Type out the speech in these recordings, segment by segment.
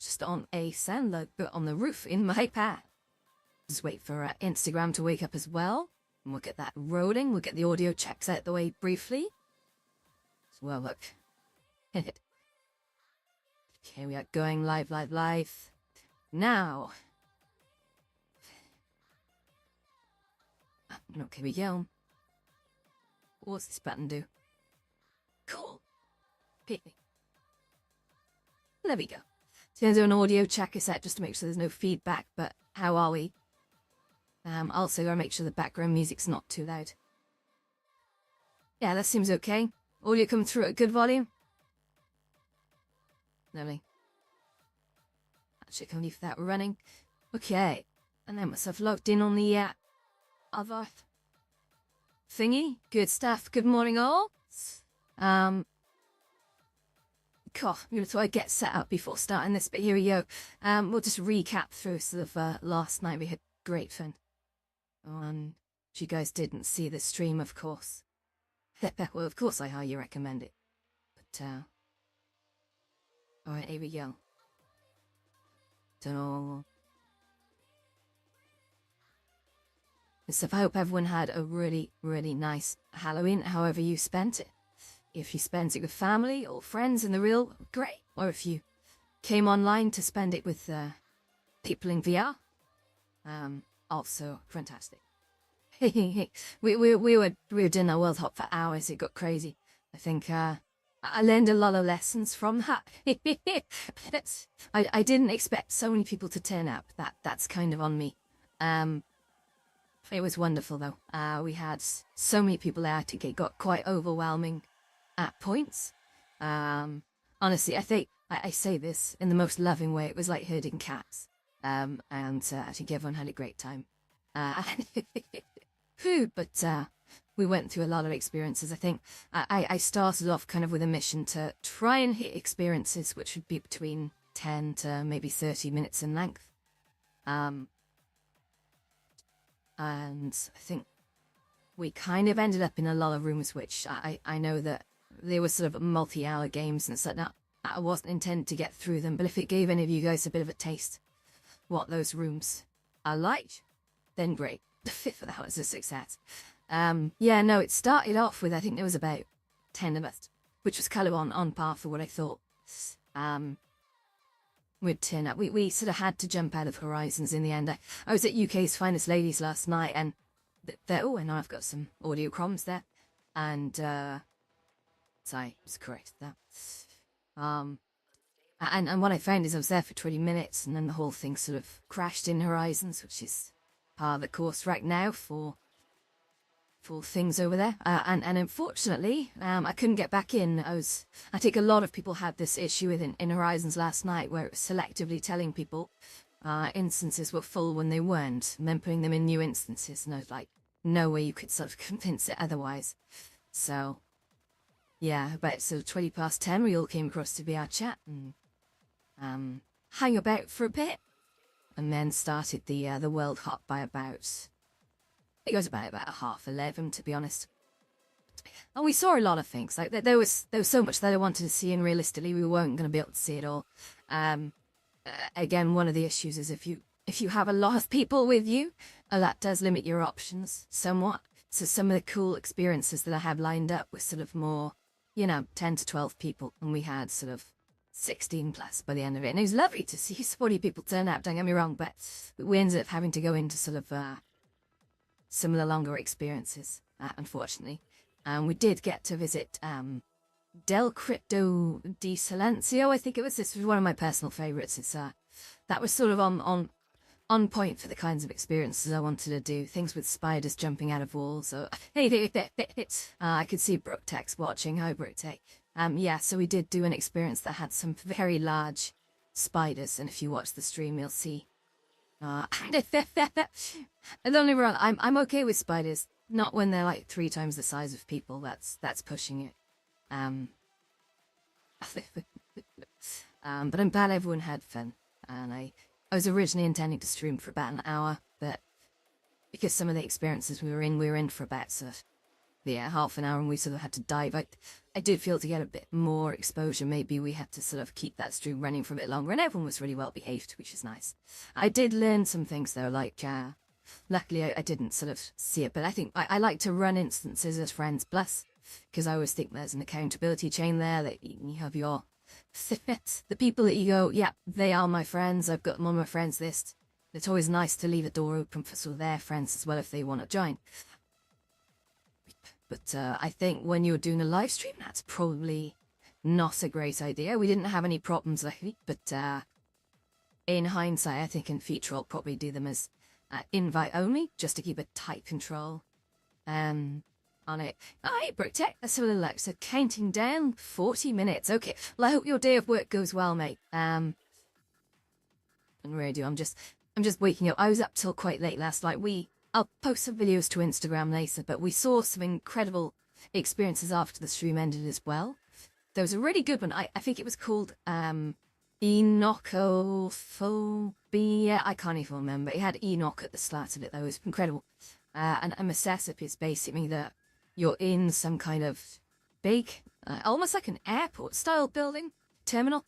just on a sound log, but on the roof in my pad. Just wait for Instagram to wake up as well. And we'll get that rolling. We'll get the audio checks out the way briefly. So, well, look. Okay, we are going live. Now. Okay, we go. What's this button do? Cool. There we go. So I'm going to do an audio check a set just to make sure there's no feedback, but how are we? Also gotta make sure the background music's not too loud. Yeah, that seems okay. Audio coming through at a good volume. Lovely. Actually, can leave that running. Okay. And then myself logged in on the other thingy. Good stuff. Good morning, all. Cool. I'm going to try to get set up before starting this, but here we go. We'll just recap through sort of last night. We had great fun. If you guys didn't see the stream, of course. Well, of course I highly recommend it. But, alright, here we go. Don't know. So I hope everyone had a really, really nice Halloween, however you spent it. If you spent it with family or friends in the real, great. Or if you came online to spend it with people in VR, also fantastic. we were doing our World Hop for hours. It got crazy. I think I learned a lot of lessons from that. I didn't expect so many people to turn up. That's kind of on me. It was wonderful though. We had so many people there. I think it got quite overwhelming at points. Honestly, I think I say this in the most loving way. It was like herding cats. And I think everyone had a great time. But we went through a lot of experiences. I think I started off kind of with a mission to try and hit experiences which would be between 10 to maybe 30 minutes in length. And I think we kind of ended up in a lot of rooms which I know that they were sort of multi-hour games and such. Now, I wasn't intended to get through them, but if it gave any of you guys a bit of a taste what those rooms are like, then great. That was a success. Yeah, no, it started off with, I think there was about 10 of us, which was kind of on par for what I thought would turn up. We sort of had to jump out of Horizons in the end. I was at UK's Finest Ladies last night, and oh, and I've got some audio crumbs there, and sorry, it's correct that. And what I found is I was there for 20 minutes, and then the whole thing sort of crashed in Horizons, which is part of the course right now for things over there. And unfortunately, I couldn't get back in. I think a lot of people had this issue with in Horizons last night, where it was selectively telling people instances were full when they weren't, and then putting them in new instances, and I was like, no way you could sort of convince it otherwise. So, yeah, about sort of 20 past 10, we all came across to VR chat and hang about for a bit, and then started the World Hop by about, it was about 11:30, to be honest. And we saw a lot of things. Like there was so much that I wanted to see, and realistically, we weren't going to be able to see it all. Again, one of the issues is if you have a lot of people with you, that does limit your options somewhat. So some of the cool experiences that I have lined up were sort of more, 10 to 12 people, and we had sort of 16 plus by the end of it. And it was lovely to see 40 people turn up, don't get me wrong, but we ended up having to go into sort of some of the longer experiences, unfortunately. And we did get to visit Del Crypto di Silencio, I think it was. This was one of my personal favourites. It's that was sort of on point for the kinds of experiences I wanted to do. Things with spiders jumping out of walls. Or I could see Brooktex watching. Hi, Brooktex. Yeah, so we did do an experience that had some very large spiders, and if you watch the stream, you'll see. And don't get me wrong, I'm okay with spiders. Not when they're like 3 times the size of people. That's pushing it. But I'm glad everyone had fun, and I was originally intending to stream for about an hour, but because some of the experiences we were in for about yeah, half an hour and we sort of had to dive. I did feel to get a bit more exposure, maybe we had to sort of keep that stream running for a bit longer, and everyone was really well behaved, which is nice. I did learn some things though, like, luckily I didn't sort of see it, but I think I like to run instances as friends plus, because I always think there's an accountability chain there that you have your the people that you go, yeah, they are my friends, I've got them on my friends list. It's always nice to leave a door open for sort of their friends as well if they want to join. But I think when you're doing a live stream, that's probably not a great idea. We didn't have any problems, luckily, but in hindsight, I think in future I'll probably do them as invite only, just to keep a tight control on it. Alright, Brooktech, let's have a little look. So counting down 40 minutes. Okay, well, I hope your day of work goes well, mate. And really do. I'm just waking up. I was up till quite late last night. I'll post some videos to Instagram later, but we saw some incredible experiences after the stream ended as well. There was a really good one. I think it was called Enochophobia. I can't even remember. It had Enoch at the start of it, though. It was incredible. And a Messesip is basically that you're in some kind of big, almost like an airport-style building, terminal.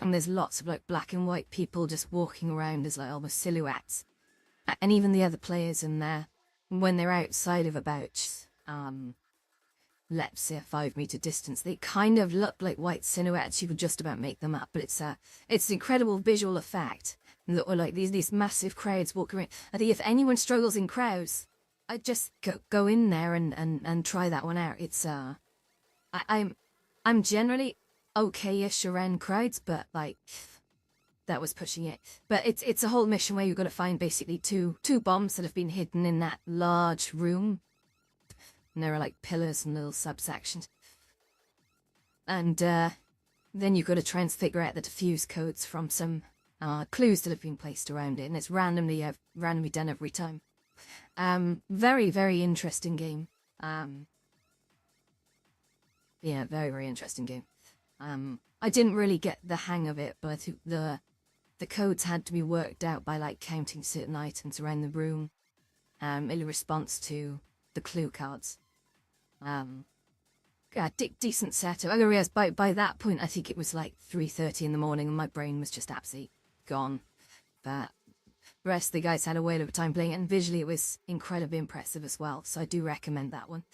And there's lots of like black and white people just walking around as like almost silhouettes. And even the other players in there, when they're outside of about, let's say a 5 meter distance, they kind of look like white silhouettes. You could just about make them up, but it's an incredible visual effect. Or like these massive crowds walking around. I think if anyone struggles in crowds, I'd just go in there and try that one out. It's I'm generally okay-ish around crowds, but like that was pushing it. But it's a whole mission where you've got to find basically two bombs that have been hidden in that large room. And there are like pillars and little subsections. And then you've got to try and figure out the defuse codes from some clues that have been placed around it. And it's randomly done every time. Very, very interesting game. Yeah, very, very interesting game. I didn't really get the hang of it, but I think the codes had to be worked out by like counting certain items around the room in response to the clue cards. Yeah, decent setup. I realized by that point, I think it was like 3:30 in the morning and my brain was just absolutely gone. But the rest of the guys had a whale of a time playing it, and visually it was incredibly impressive as well, so I do recommend that one.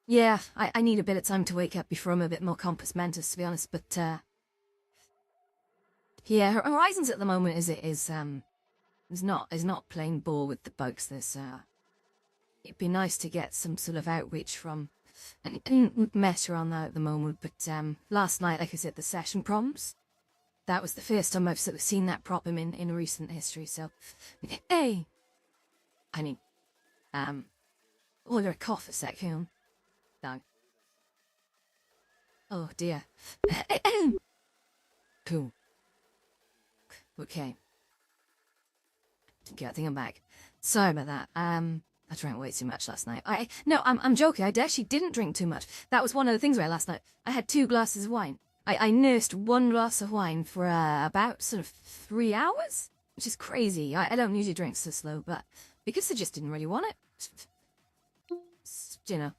Yeah, I need a bit of time to wake up before I'm a bit more compos mentis, to be honest, but yeah, Horizons at the moment is not playing ball with the bugs. There's it'd be nice to get some sort of outreach from Meta on that at the moment, but last night, like I said, the session prompts, that was the first time I've sort of seen that problem in recent history, so hey, I mean, order a cough a sec, hang on. No. Oh dear. Cool. Okay. Okay, I think I'm back. Sorry about that. I drank way too much last night. No, I'm joking. I actually didn't drink too much. That was one of the things where last night I had 2 glasses of wine. I nursed 1 glass of wine for about sort of 3 hours, which is crazy. I don't usually drink so slow, but because I just didn't really want it, you know.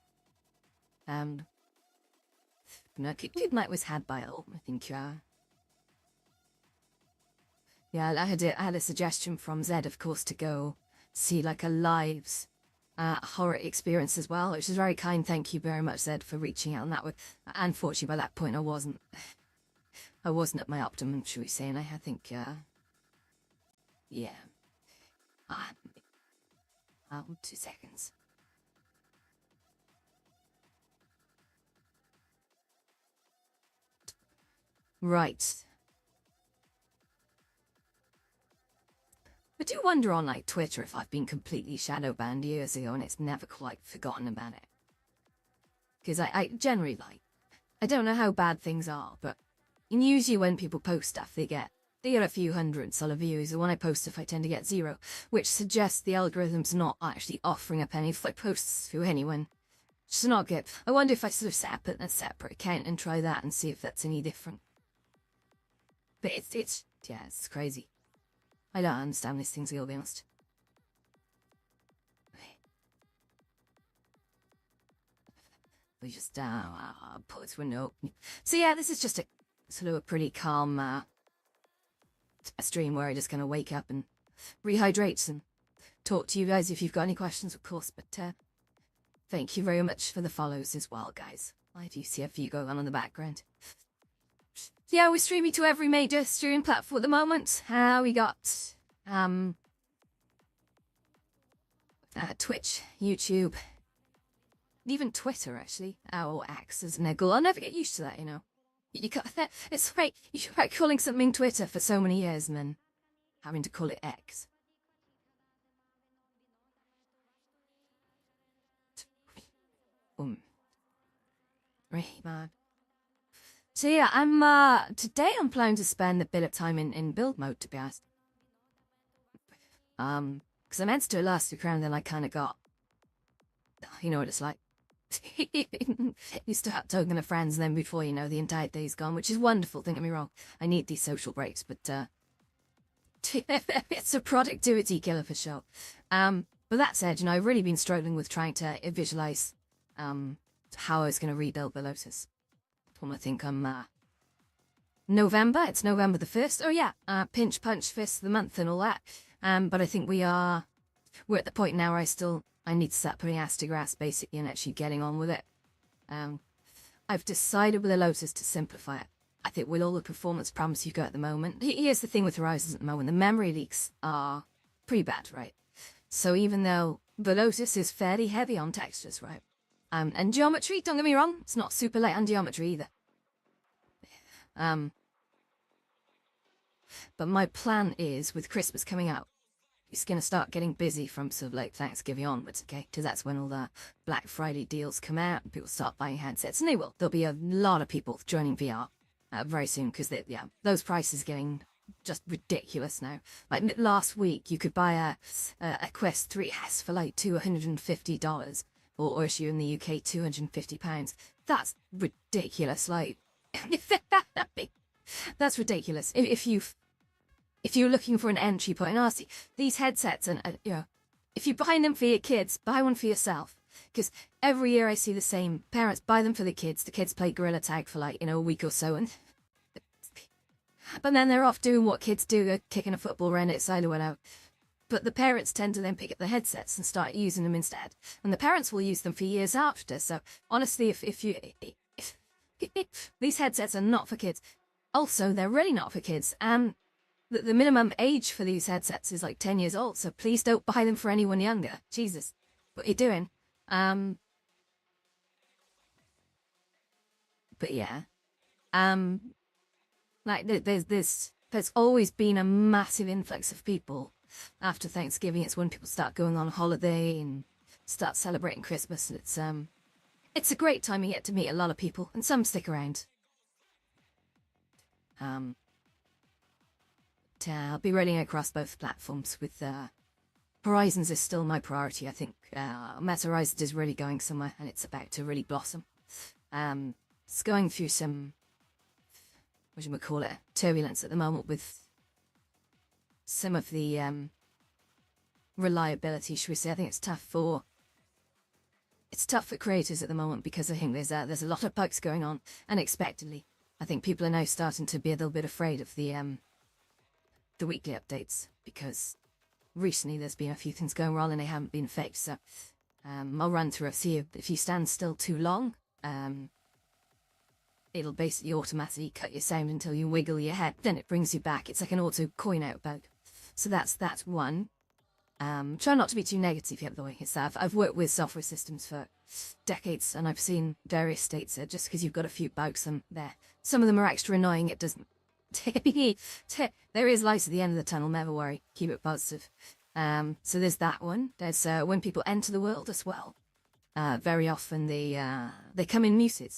No, good night was had by all, I think. Yeah, I had a suggestion from Zed, of course, to go see like a live horror experience as well, which is very kind. Thank you very much, Zed, for reaching out on that one. Unfortunately, by that point, I wasn't at my optimum, should we say? And I think, yeah. 2 seconds. Right. I do wonder on like Twitter if I've been completely shadow banned years ago and it's never quite forgotten about it. Because I generally I don't know how bad things are, but usually when people post stuff they get a few hundred solid views, and when I post stuff I tend to get 0, which suggests the algorithm's not actually offering up any posts to anyone. Which is not good. I wonder if I sort of set up a separate account and try that and see if that's any different. But it's crazy. I don't understand these things, I'll be honest. we just put it to a note. So yeah, this is just a sort of a pretty calm a stream where I'm just gonna wake up and rehydrate and talk to you guys if you've got any questions, of course. But thank you very much for the follows as well, guys. I do see a few going on in the background. Yeah, we're streaming to every major streaming platform at the moment. We got Twitch, YouTube, even Twitter, actually. Or X, as Niggle. I'll never get used to that, you know. You got that. It's right. You should like calling something Twitter for so many years and then having to call it X. Right, man. So yeah, today I'm planning to spend a bit of time in build mode, to be honest. Because I meant to do it last week and then I kind of got, you know what it's like. You start talking to friends and then before you know the entire day's gone, which is wonderful, don't get me wrong. I need these social breaks, but it's a productivity killer for sure. But that said, you know, I've really been struggling with trying to visualize how I was going to rebuild the Lotus. I think November. It's November the 1st. Oh yeah, pinch punch fist of the month and all that. But I think we're at the point now where I need to start putting ass to grass basically and actually getting on with it. I've decided with the Lotus to simplify it. I think with all the performance promise you've got at the moment, here's the thing with Horizons at the moment, the memory leaks are pretty bad, right? So even though the Lotus is fairly heavy on textures, right? And geometry, don't get me wrong, it's not super light on geometry either. But my plan is, with Christmas coming out, it's going to start getting busy from sort of like Thanksgiving onwards, okay? Because that's when all the Black Friday deals come out and people start buying handsets. And they will. There'll be a lot of people joining VR very soon because, yeah, those prices are getting just ridiculous now. Like last week, you could buy a Quest 3S for like $250. Or issue in the UK, £250. That's ridiculous. Like, that's ridiculous. If you're looking for an entry point, and honestly, these headsets, and you know, if you're buying them for your kids, buy one for yourself. Because every year I see the same. Parents buy them for the kids play Gorilla Tag for like, you know, a week or so, and but then they're off doing what kids do, kicking a football around outside or whatever. But the parents tend to then pick up the headsets and start using them instead. And the parents will use them for years after. So honestly, if these headsets are not for kids, also they're really not for kids. The minimum age for these headsets is like 10 years old. So please don't buy them for anyone younger. Jesus, what are you doing? But yeah, like there's always been a massive influx of people. After Thanksgiving, it's when people start going on holiday and start celebrating Christmas, and it's a great time you get to meet a lot of people, and some stick around. I'll be rolling across both platforms with Horizons is still my priority. I think Meta Horizons is really going somewhere, and it's about to really blossom. It's going through some, what should we call it, turbulence at the moment with some of the reliability, should we say. I think it's tough for creators at the moment because I think there's a lot of bugs going on unexpectedly. I think people are now starting to be a little bit afraid of the weekly updates because recently there's been a few things going wrong and they haven't been fixed. So I'll run through a few. If you stand still too long, it'll basically automatically cut your sound until you wiggle your head. Then it brings you back. It's like an auto coin out bug. So that's one. Try not to be too negative yet, though. I've worked with software systems for decades, and I've seen various states just because you've got a few bugs there. Some of them are extra annoying. It doesn't. There is light at the end of the tunnel. Never worry. Keep it positive. So there's that one. There's when people enter the world as well. Very often they come in muted.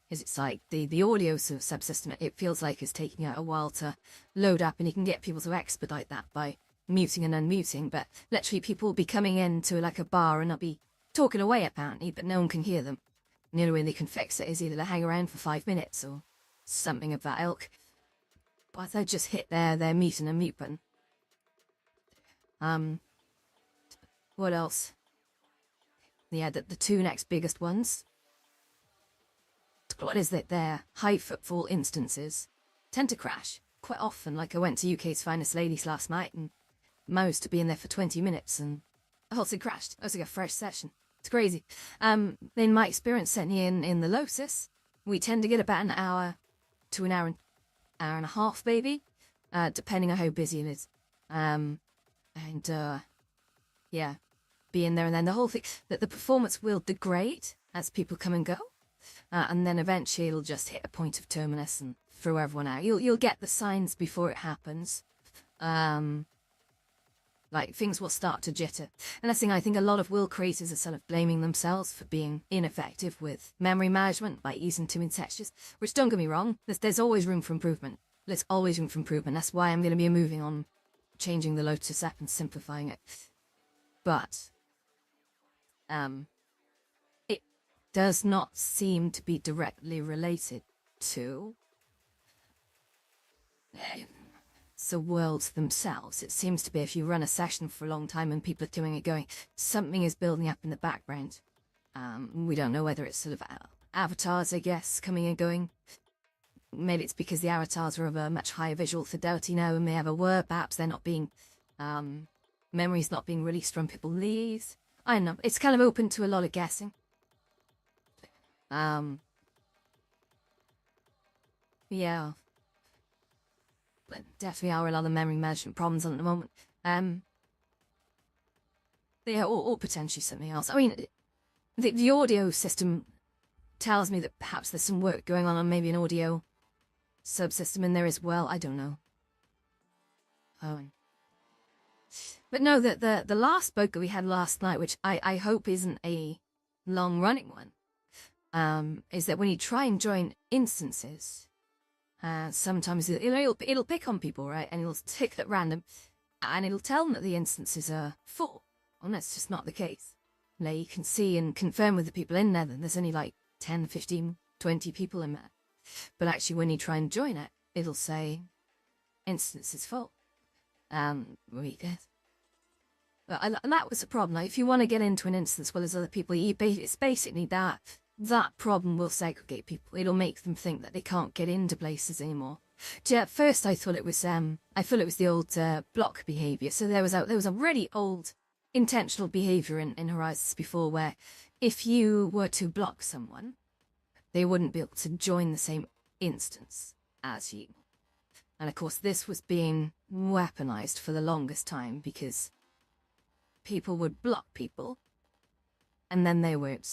Because it's like the audio subsystem, it feels like it's taking a while to load up, and you can get people to expedite that by muting and unmuting, but literally people will be coming into like a bar and they'll be talking away apparently, but no one can hear them. And the only way they can fix it is either to hang around for 5 minutes or something of that ilk. But they'll just hit their mute and unmute button. What else? Yeah, the two next biggest ones. what is it, their high footfall instances tend to crash quite often. Like I went to UK's Finest Ladies last night and managed to be in there for 20 minutes and the whole thing crashed. It was like a fresh session. It's crazy. In my experience, certainly in the Lotus, we tend to get about an hour to an hour and a half, maybe, depending on how busy it is. Yeah, be in there, and then the whole thing, that the performance will degrade as people come and go, and then eventually it'll just hit a point of terminus and throw everyone out. You'll get the signs before it happens. Like, things will start to jitter. And that's the thing, I think a lot of will creators are sort of blaming themselves for being ineffective with memory management by easing too infectious, which, don't get me wrong, there's always room for improvement. There's always room for improvement. That's why I'm going to be moving on, changing the Lotus app and simplifying it. But, it does not seem to be directly related to the worlds themselves. It seems to be if you run a session for a long time and people are doing it going, something is building up in the background. We don't know whether it's sort of avatars, I guess, coming and going. Maybe it's because the avatars are of a much higher visual fidelity now and they ever were. Perhaps they're not being, memories not being released from people's leaves. I don't know. It's kind of open to a lot of guessing. Yeah. But definitely are a lot of memory management problems on at the moment. Yeah, or potentially something else. I mean, the audio system tells me that perhaps there's some work going on maybe an audio subsystem in there as well. I don't know. But no, the last bug we had last night, which I hope isn't a long-running one, is that when you try and join instances, sometimes it'll pick on people, right? And it'll tick at random, and it'll tell them that the instances are full. And that's just not the case. Now, you can see and confirm with the people in there that there's only like 10, 15, 20 people in there. But actually, when you try and join it, it'll say, instance is full. Read it. And that was the problem. Like, if you want to get into an instance, well, as other people, it's basically that problem will segregate people. It'll make them think that they can't get into places anymore. At first, I thought it was the old block behavior. So there was a really old intentional behavior in Horizons before, where if you were to block someone, they wouldn't be able to join the same instance as you. And of course, this was being weaponized for the longest time because people would block people, and then they would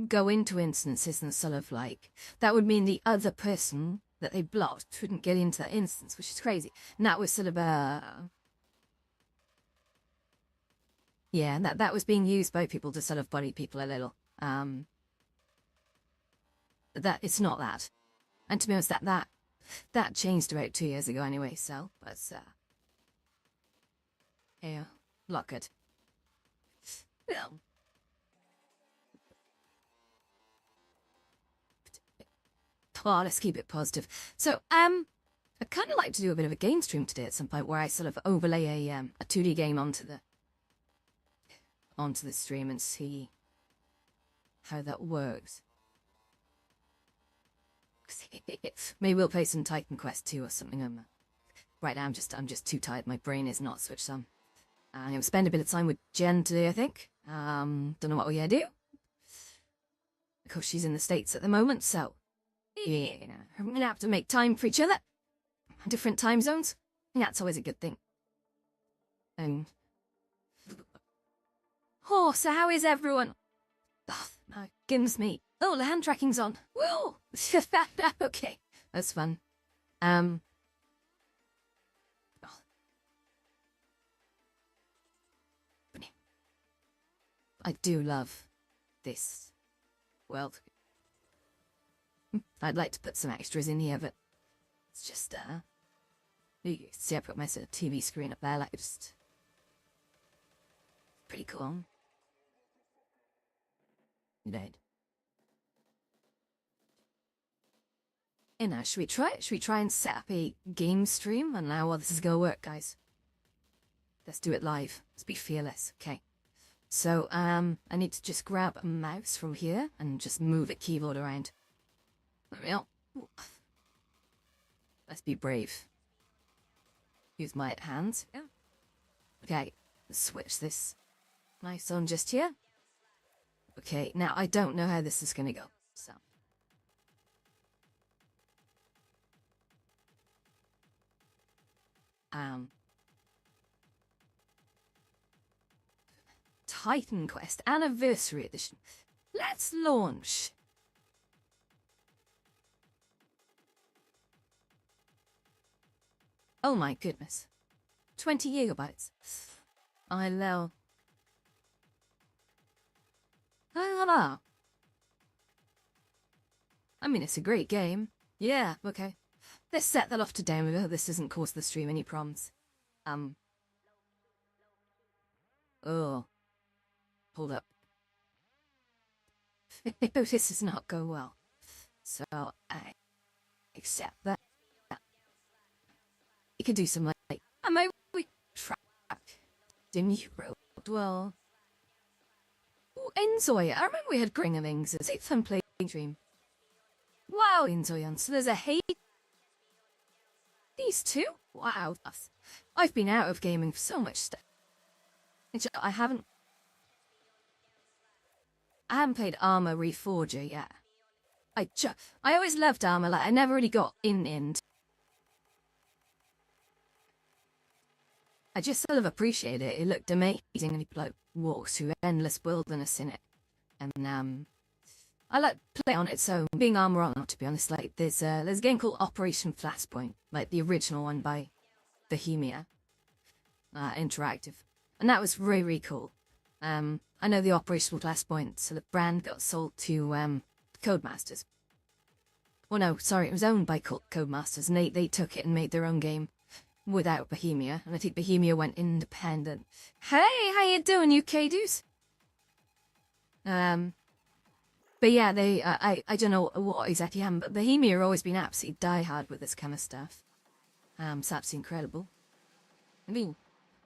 go into instances and sort of like, that would mean the other person that they blocked couldn't get into that instance, which is crazy. And that was sort of yeah, and that was being used by people to sort of bully people a little. That it's not that. And to be honest, that changed about 2 years ago anyway, so, but, yeah, not good. Yeah. Well, let's keep it positive. So, I'd kind of like to do a bit of a game stream today at some point where I sort of overlay a 2D game onto the stream and see how that works. Maybe we'll play some Titan Quest 2 or something. Right now I'm just too tired. My brain is not switched on. I'm gonna spend a bit of time with Jen today, I think. Don't know what we're gonna do. Of course, she's in the States at the moment, so yeah, we're gonna have to make time for each other. Different time zones. And that's always a good thing. Oh, so how is everyone? Oh, my goodness me. Oh, the hand tracking's on. Whoa! Okay, that's fun. Oh. I do love this world. I'd like to put some extras in here, but it's just, you can see I put my sort of TV screen up there, like, just pretty cool. You did. And now, should we try it? Should we try and set up a game stream? And now, well, this is gonna work, guys. Let's do it live. Let's be fearless. Okay. So, I need to just grab a mouse from here and just move the keyboard around. Well, let's be brave. Use my hands. Yeah. Okay, let's switch this knife on just here. Okay, now I don't know how this is gonna go, so. Titan Quest Anniversary Edition. Let's launch. Oh my goodness. 20 gigabytes. I know. I mean, it's a great game. Yeah, okay. Let's set that off to download. I hope this doesn't cause the stream any problems. Oh. Hold up. This does not go well. So, I accept that. You could do some, like, I might track. Didn't you wrote well? Oh, Enzoy. I remember we had Gring of Ings as a fun play dream. Wow, Enzoyan. So there's a hate. These two? Wow. I've been out of gaming for so much stuff. I haven't played Armor Reforger yet. I always loved Armor, like I never really got in. I just sort of appreciate it. It looked amazing, and he like walks through endless wilderness in it. And I like play on its own. Being Armor on, to be honest, like there's a game called Operation Flashpoint, like the original one by Bohemia Interactive, and that was really, really cool. I know the Operation Flashpoint sort of brand got sold to Codemasters. Well, no, sorry, it was owned by Codemasters, and they took it and made their own game without Bohemia, and I think Bohemia went independent. Hey, how you doing, UK dudes? But yeah, they, I don't know what exactly happened, but Bohemia have always been absolutely diehard with this kind of stuff. It's absolutely incredible. I mean,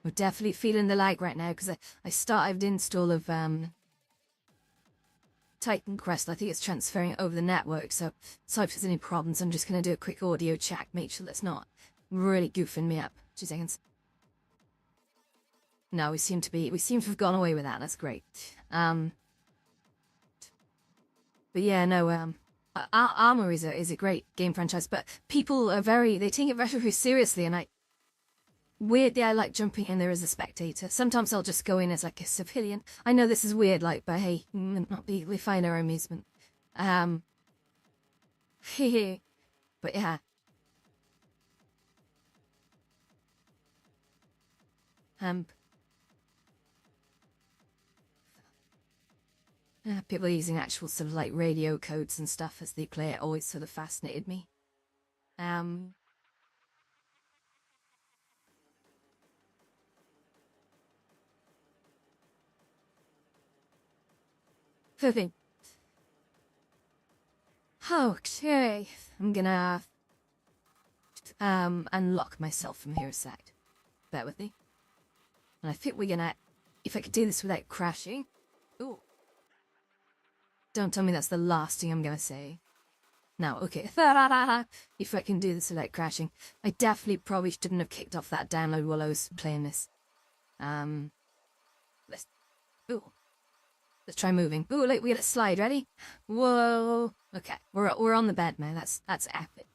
we're definitely feeling the lag right now, because I started install of, Titan Quest. I think it's transferring over the network, so sorry if there's any problems, I'm just going to do a quick audio check, make sure that's not really goofing me up. 2 seconds. No, we seem to have gone away with that, that's great. But yeah, no, Armor is a great game franchise, but people are they take it very, very seriously, and weirdly, I like jumping in there as a spectator. Sometimes I'll just go in as like a civilian. I know this is weird, like, but hey, we find our amusement. But yeah. People using actual sort of like radio codes and stuff as they play it always sort of fascinated me. Perfect. Okay, I'm gonna unlock myself from here a sec. Bear with me. And I think we're gonna, if I could do this without crashing. Ooh. Don't tell me that's the last thing I'm gonna say. No, okay. If I can do this without crashing. I definitely probably shouldn't have kicked off that download while I was playing this. Let's try moving. Ooh, look, we got a slide, ready? Whoa. Okay, we're on the bed now. That's epic.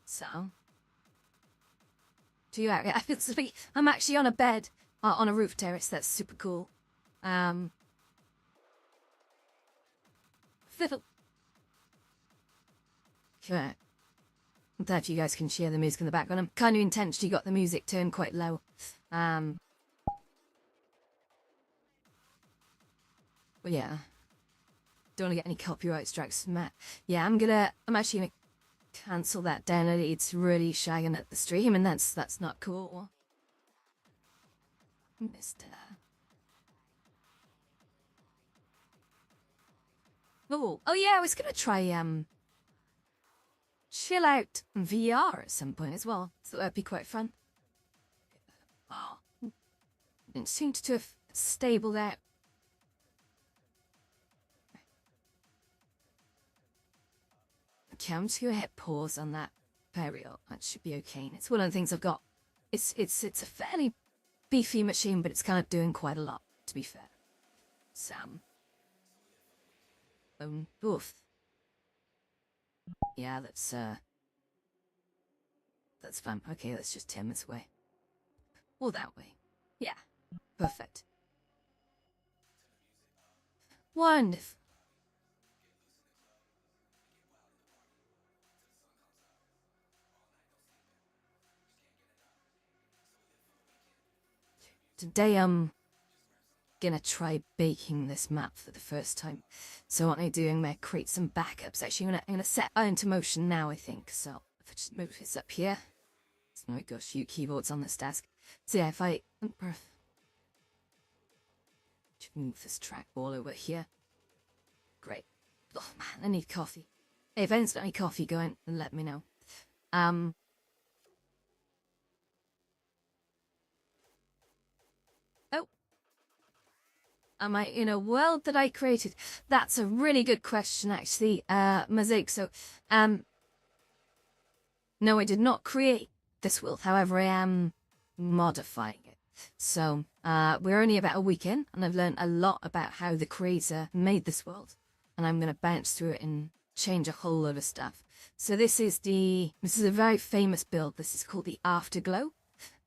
So, I feel sweet. I'm actually on a bed on a roof terrace. That's super cool. Okay. I'm glad you guys can share the music in the background. I'm kind of intentionally got the music turned quite low. But yeah. Don't want to get any copyright strikes, Matt. Yeah, I'm actually gonna cancel that down. It's really shagging at the stream, and that's not cool. Mister. Oh yeah, I was gonna try chill out VR at some point as well. So that'd be quite fun. Oh, it seems to have stabled out. Okay, I'm just gonna hit pause on that burial. That should be okay. And it's one of the things I've got. It's a fairly beefy machine, but it's kind of doing quite a lot, to be fair. Sam. Oof. Yeah, that's fine. Okay, let's just turn this way. Or that way. Yeah. Perfect. Wonderful. Today I'm gonna try baking this map for the first time. So what I'm doing, I'm gonna create some backups. Actually, I'm gonna set that into motion now, I think. So if I just move this up here. So now I go shoot keyboards on this desk. So yeah, if I move this trackball over here. Great. Oh man, I need coffee. Hey, if anyone's got any coffee going, then let me know. Oh. Am I in a world that I created? That's a really good question, actually, Mosaic. So, no, I did not create this world. However, I am modifying it. So, we're only about a week in, and I've learned a lot about how the creator made this world. And I'm going to bounce through it and change a whole load of stuff. So this is a very famous build. This is called the Afterglow.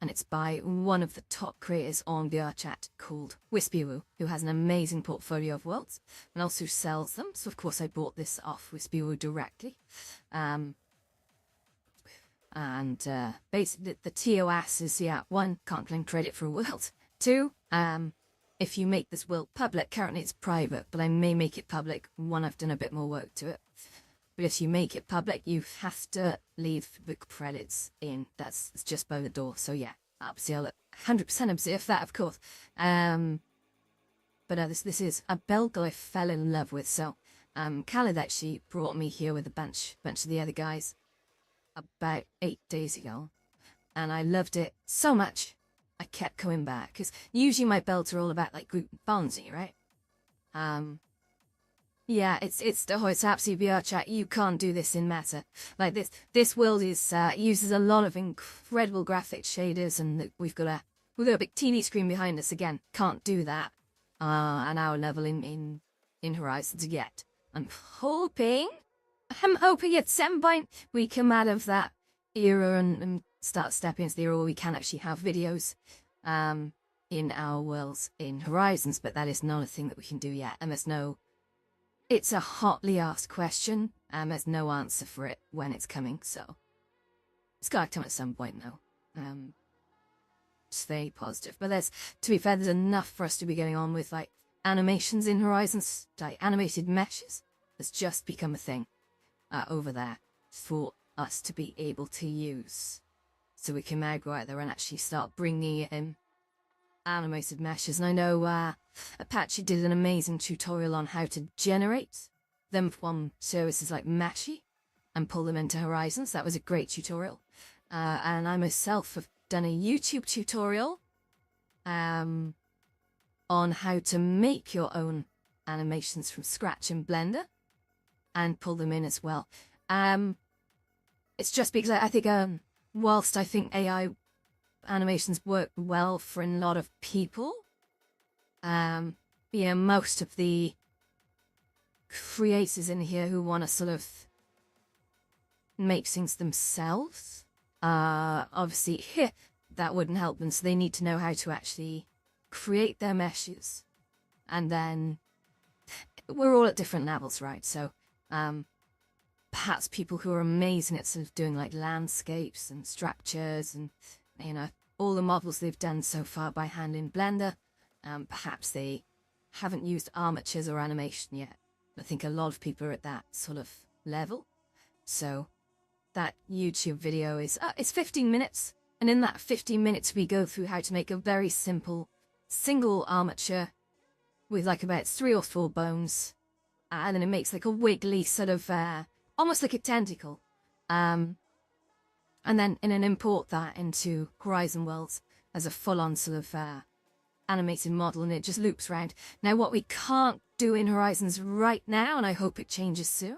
And it's by one of the top creators on VRChat called WhispyWoo, who has an amazing portfolio of worlds and also sells them. So, of course, I bought this off WhispyWoo directly. Basically, the TOS is, yeah, one, can't claim credit for a world. Two, if you make this world public, currently it's private, but I may make it public when I've done a bit more work to it. But if you make it public, you have to leave the credits in. That's just by the door. So yeah, obviously I'll 100% observe that, of course. But this is a Belgal I fell in love with. So Khaled actually brought me here with a bunch of the other guys about 8 days ago, and I loved it so much I kept coming back, because usually my builds are all about like group bonzi, right? Yeah, it's absolutely VRChat. You can't do this in Meta. Like this world is uses a lot of incredible graphic shaders, and we've got a big TV screen behind us. Again, can't do that an our level in Horizons yet. I'm hoping at some point we come out of that era and start stepping into the era where we can actually have videos in our worlds in Horizons, but that is not a thing that we can do yet, and it's a hotly asked question, and there's no answer for it when it's coming, so it's gotta come at some point though. Stay positive. But to be fair, there's enough for us to be getting on with, like, animations in Horizons, like animated meshes. Has just become a thing over there for us to be able to use. So we can now go out there and actually start bringing in animated meshes. And I know Apache did an amazing tutorial on how to generate them from services like Meshi and pull them into Horizons. That was a great tutorial. And I myself have done a YouTube tutorial on how to make your own animations from scratch in Blender and pull them in as well. It's just because I think whilst I think AI animations work well for a lot of people, most of the creators in here who want to sort of make things themselves, obviously that wouldn't help them, so they need to know how to actually create their meshes. And then we're all at different levels, right? So perhaps people who are amazing at sort of doing like landscapes and structures and, you know, all the models they've done so far by hand in Blender, perhaps they haven't used armatures or animation yet. I think a lot of people are at that sort of level. So that YouTube video is it's 15 minutes, and in that 15 minutes we go through how to make a very simple single armature with like about 3 or 4 bones, and then it makes like a wiggly sort of almost like a tentacle, and then import that into Horizon Worlds as a full-on sort of animated model, and it just loops around. Now, what we can't do in Horizons right now, and I hope it changes soon,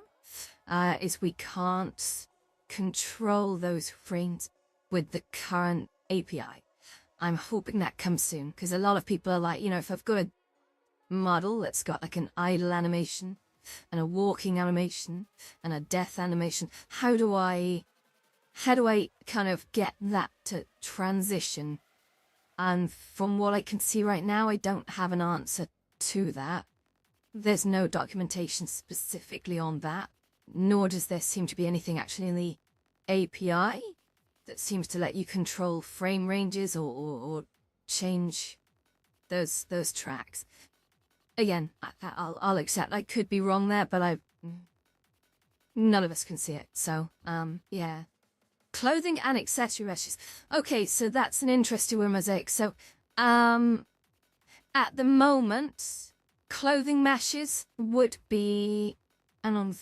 is we can't control those frames with the current API. I'm hoping that comes soon, because a lot of people are like, if I've got a model that's got like an idle animation and a walking animation and a death animation, how do I kind of get that to transition? And from what I can see right now, I don't have an answer to that. There's no documentation specifically on that, nor does there seem to be anything actually in the API that seems to let you control frame ranges or change those tracks. Again, I'll accept I could be wrong there, but none of us can see it. So, yeah. Clothing and accessory meshes. Okay, so that's an interesting one, Mosaic. So, at the moment, clothing meshes would be, and on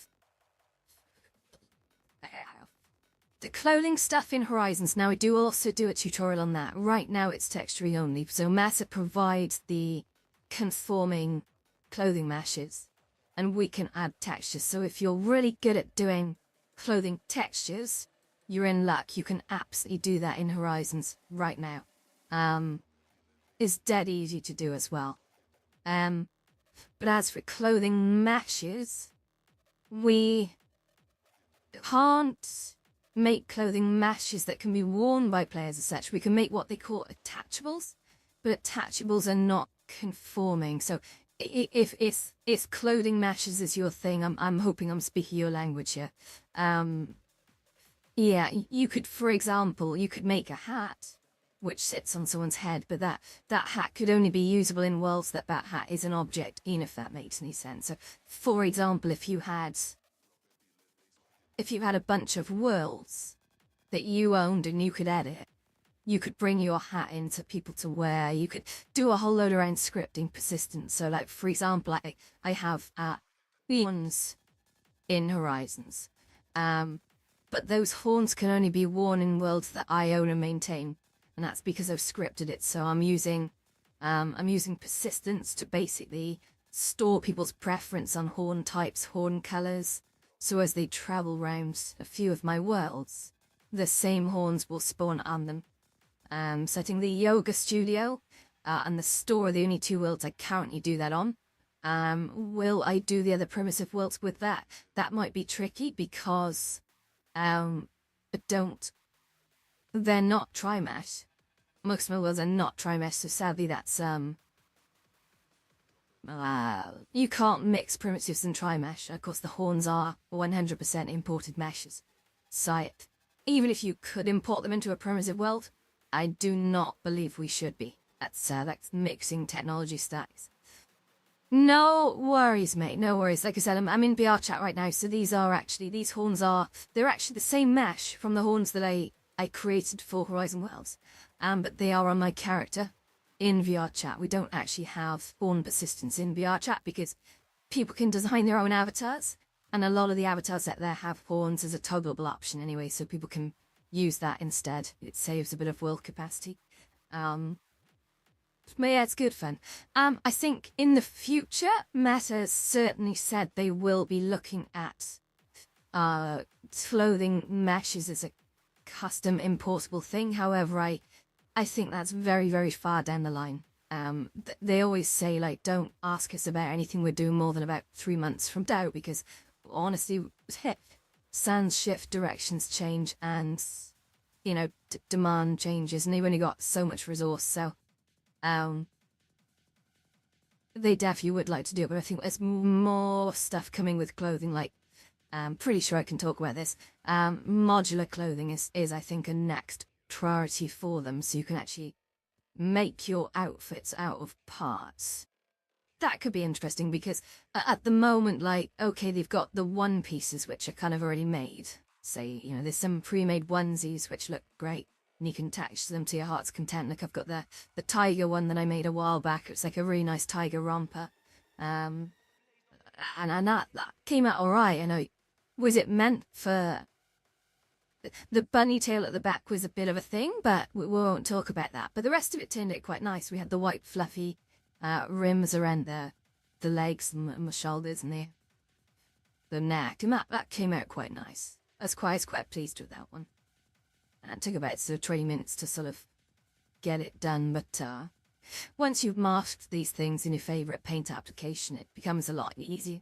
the clothing stuff in Horizons. Now, I do also do a tutorial on that. Right now, it's texturing only. So Meta provides the conforming clothing meshes, and we can add textures. So if you're really good at doing clothing textures, you're in luck. You can absolutely do that in Horizons right now. It's dead easy to do as well. But as for clothing meshes, we can't make clothing meshes that can be worn by players as such. We can make what they call attachables, but attachables are not conforming. So if clothing meshes is your thing, I'm hoping I'm speaking your language here. Yeah, you could, for example, you could make a hat which sits on someone's head, but that hat could only be usable in worlds that hat is an object in, if that makes any sense. So, for example, if you had a bunch of worlds that you owned and you could edit, you could bring your hat into people to wear. You could do a whole load around scripting persistence. So, like, for example, I have horns in Horizons. But those horns can only be worn in worlds that I own and maintain. And that's because I've scripted it. So I'm using persistence to basically store people's preference on horn types, horn colors. So as they travel around a few of my worlds, the same horns will spawn on them. So I think the yoga studio and the store are the only two worlds I currently do that on. Will I do the other primitive worlds with that? That might be tricky because they're not tri-mesh. Most of my worlds are not tri-mesh, so sadly that's you can't mix primitives and tri-mesh. Of course, the horns are 100% imported meshes. So even if you could import them into a primitive world, I do not believe we should be. That's mixing technology stacks. No worries, mate. No worries. Like I said, I'm in BR chat right now, so these horns they're actually the same mesh from the horns that I created for Horizon Worlds. But they are on my character in VR chat. We don't actually have horn persistence in VR chat because people can design their own avatars, and a lot of the avatars out there have horns as a toggleable option anyway, so people can use that instead. It saves a bit of world capacity. But yeah, it's good fun. I think in the future, Meta certainly said they will be looking at clothing meshes as a custom importable thing. However, I think that's very, very far down the line. They always say, like, don't ask us about anything we're doing more than about 3 months from now, because honestly, sands shift, directions change, and, demand changes, and they've only got so much resource, so they definitely would like to do it, but I think there's more stuff coming with clothing, like, I'm pretty sure I can talk about this. Modular clothing is I think, a next priority for them, so you can actually make your outfits out of parts. That could be interesting because at the moment, like, okay, they've got the one pieces which are kind of already made. Say, there's some pre-made onesies which look great, and you can attach them to your heart's content. Like I've got the tiger one that I made a while back. It's like a really nice tiger romper, and that came out alright. I know. Was it meant for the bunny tail at the back was a bit of a thing, but we won't talk about that. But the rest of it turned out quite nice. We had the white fluffy rims around the legs and the shoulders and the neck, and that came out quite nice. I was quite pleased with that one. And it took about sort of 20 minutes to sort of get it done, but once you've masked these things in your favourite paint application, it becomes a lot easier.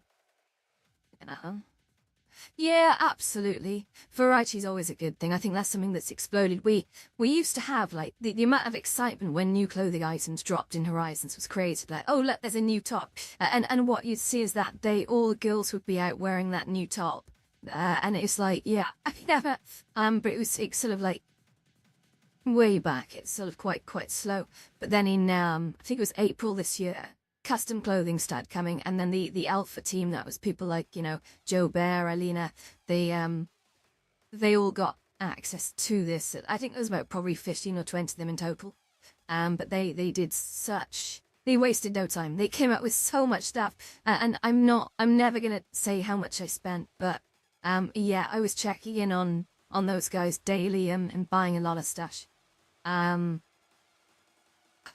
Yeah, absolutely. Variety's always a good thing. I think that's something that's exploded. We used to have, like, the amount of excitement when new clothing items dropped in Horizons was crazy. Like, oh, look, there's a new top. And what you'd see is that all the girls would be out wearing that new top. And it's like, yeah, I never, but it's sort of like, way back, it's sort of quite slow. But then in, I think it was April this year, custom clothing started coming, and then the alpha team, that was people like, you know, Joe Bear, Alina, they all got access to this. I think there was about probably 15 or 20 of them in total. But they did they wasted no time. They came up with so much stuff, and I'm never gonna say how much I spent, but yeah, I was checking in on those guys daily and buying a lot of stuff. And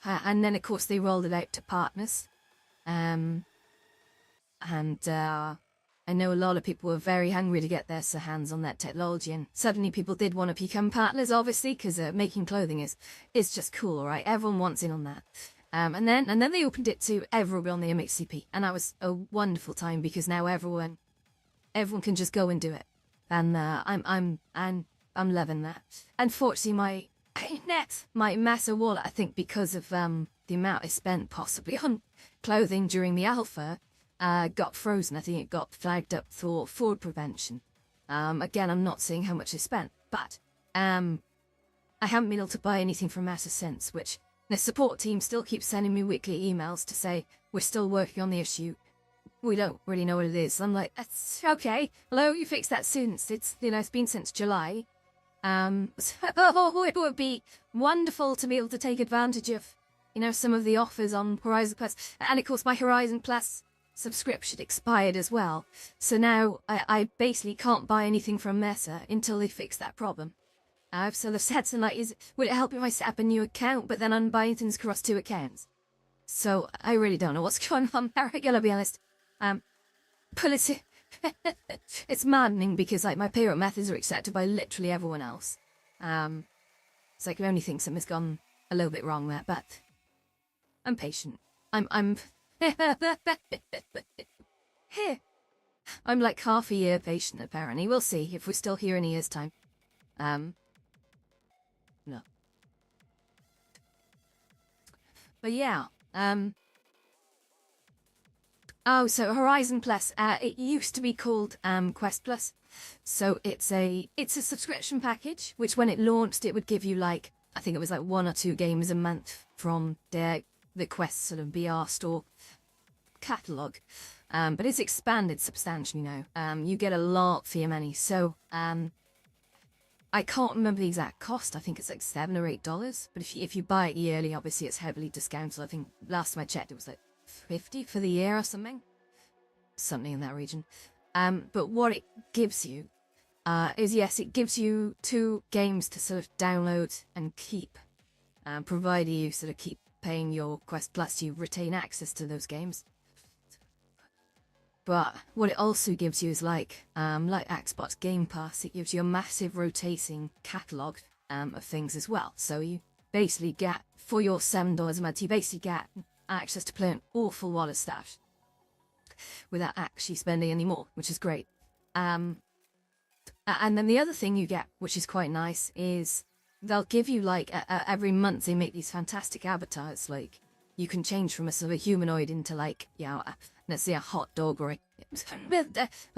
then of course they rolled it out to partners. And I know a lot of people were very hungry to get their hands on that technology, and suddenly people did want to become partners, obviously, because making clothing is just cool, right? Everyone wants in on that. And then they opened it to everyone on the MXCP, and that was a wonderful time because now everyone can just go and do it, and I'm loving that. Unfortunately, my massive wallet, I think, because of the amount I spent possibly on clothing during the alpha, got frozen. I think it got flagged up for fraud prevention. Again, I'm not saying how much I spent, but I haven't been able to buy anything from Meta since, which the support team still keeps sending me weekly emails to say we're still working on the issue. We don't really know what it is. I'm like, that's okay. Hello, you fix that soon. It's been since July. It would be wonderful to be able to take advantage of, some of the offers on Horizon Plus. And of course, my Horizon Plus subscription expired as well. So now I basically can't buy anything from Meta until they fix that problem. So the said, like, would it help if I set up a new account, but then I'm buying things across 2 accounts? So I really don't know what's going on there, I gotta be honest. But it's maddening because, like, my payment methods are accepted by literally everyone else. It's like I only think something's gone a little bit wrong there, but I'm patient. I'm here. I'm like half a year patient, apparently. We'll see if we're still here in a year's time. No. But yeah, oh, so Horizon Plus, it used to be called Quest Plus. So it's a subscription package, which when it launched, it would give you, like, I think it was like 1 or 2 games a month from the Quest sort of VR store catalogue. But it's expanded substantially now. You get a lot for your money. So I can't remember the exact cost. I think it's like $7 or $8. But if you buy it yearly, obviously it's heavily discounted. I think last time I checked, it was like 50 for the year or something in that region. But what it gives you is, yes, it gives you 2 games to sort of download and keep, provided you sort of keep paying your Quest Plus, you retain access to those games. But what it also gives you is like Xbox Game Pass, it gives you a massive rotating catalogue of things as well. So you basically get, for your $7 a month, you basically get access to play an awful lot of stuff without actually spending any more, which is great. And then the other thing you get, which is quite nice, is they'll give you, like, every month they make these fantastic avatars. Like, you can change from a sort of a humanoid into, like, let's say a hot dog or a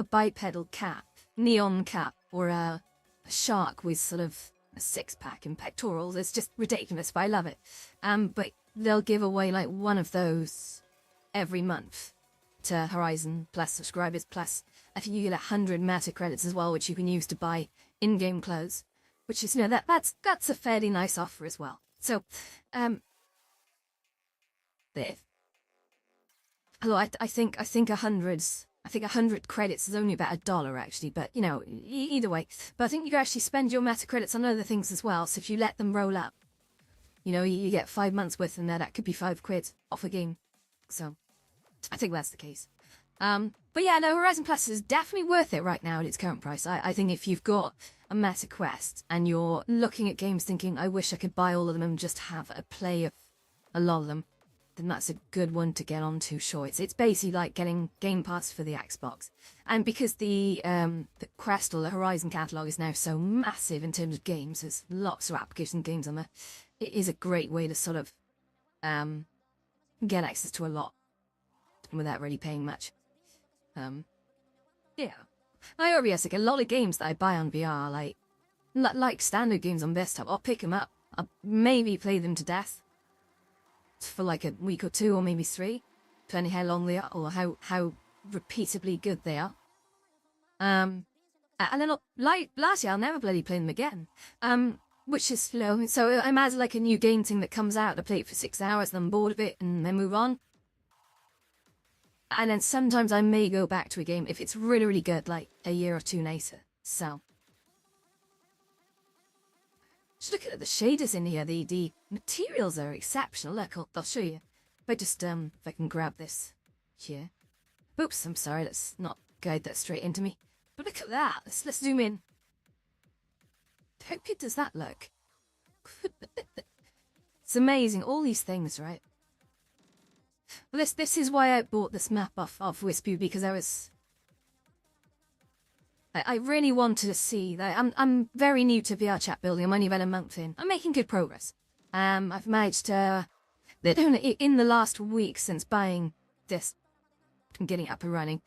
bipedal cat, neon cat, or a shark with sort of a 6-pack and pectorals. It's just ridiculous, but I love it. But they'll give away, like, one of those every month to Horizon Plus subscribers. Plus, I think you get 100 Meta credits as well, which you can use to buy in-game clothes, which is, that's a fairly nice offer as well. So, there. Although I think 100 credits is only about $1 actually, but either way. But I think you can actually spend your Meta credits on other things as well. So if you let them roll up, you get 5 months worth, and that could be £5 off a game. So I think that's the case. But yeah, no, Horizon Plus is definitely worth it right now at its current price. I think if you've got a Meta Quest and you're looking at games thinking, I wish I could buy all of them and just have a play of a lot of them, then that's a good one to get onto. Sure, it's basically like getting Game Pass for the Xbox, and because the Quest or the Horizon catalog is now so massive in terms of games, there's lots of application games on there. It is a great way to sort of get access to a lot without really paying much. Yeah. I obviously like a lot of games that I buy on VR, like standard games on desktop. I'll pick them up. I'll maybe play them to death for like a week or two, or maybe 3, depending how long they are or how repeatably good they are. And then last year I'll never bloody play them again. Which is slow. So I imagine like a new game thing that comes out, I play it for 6 hours, then I'm bored of it, and then move on. And then sometimes I may go back to a game if it's really, really good, like a year or 2 later. So, just looking at the shaders in here, the materials are exceptional. Look, I'll show you. If I can grab this here. Oops, I'm sorry, let's not guide that straight into me. But look at that. Let's zoom in. How good does that look? It's amazing. All these things, right? Well, this is why I bought this map off Wispy, because I really wanted to see that. I'm very new to VR chat building. I'm only about a month in. I'm making good progress. I've managed to in the last week since buying this and getting up and running,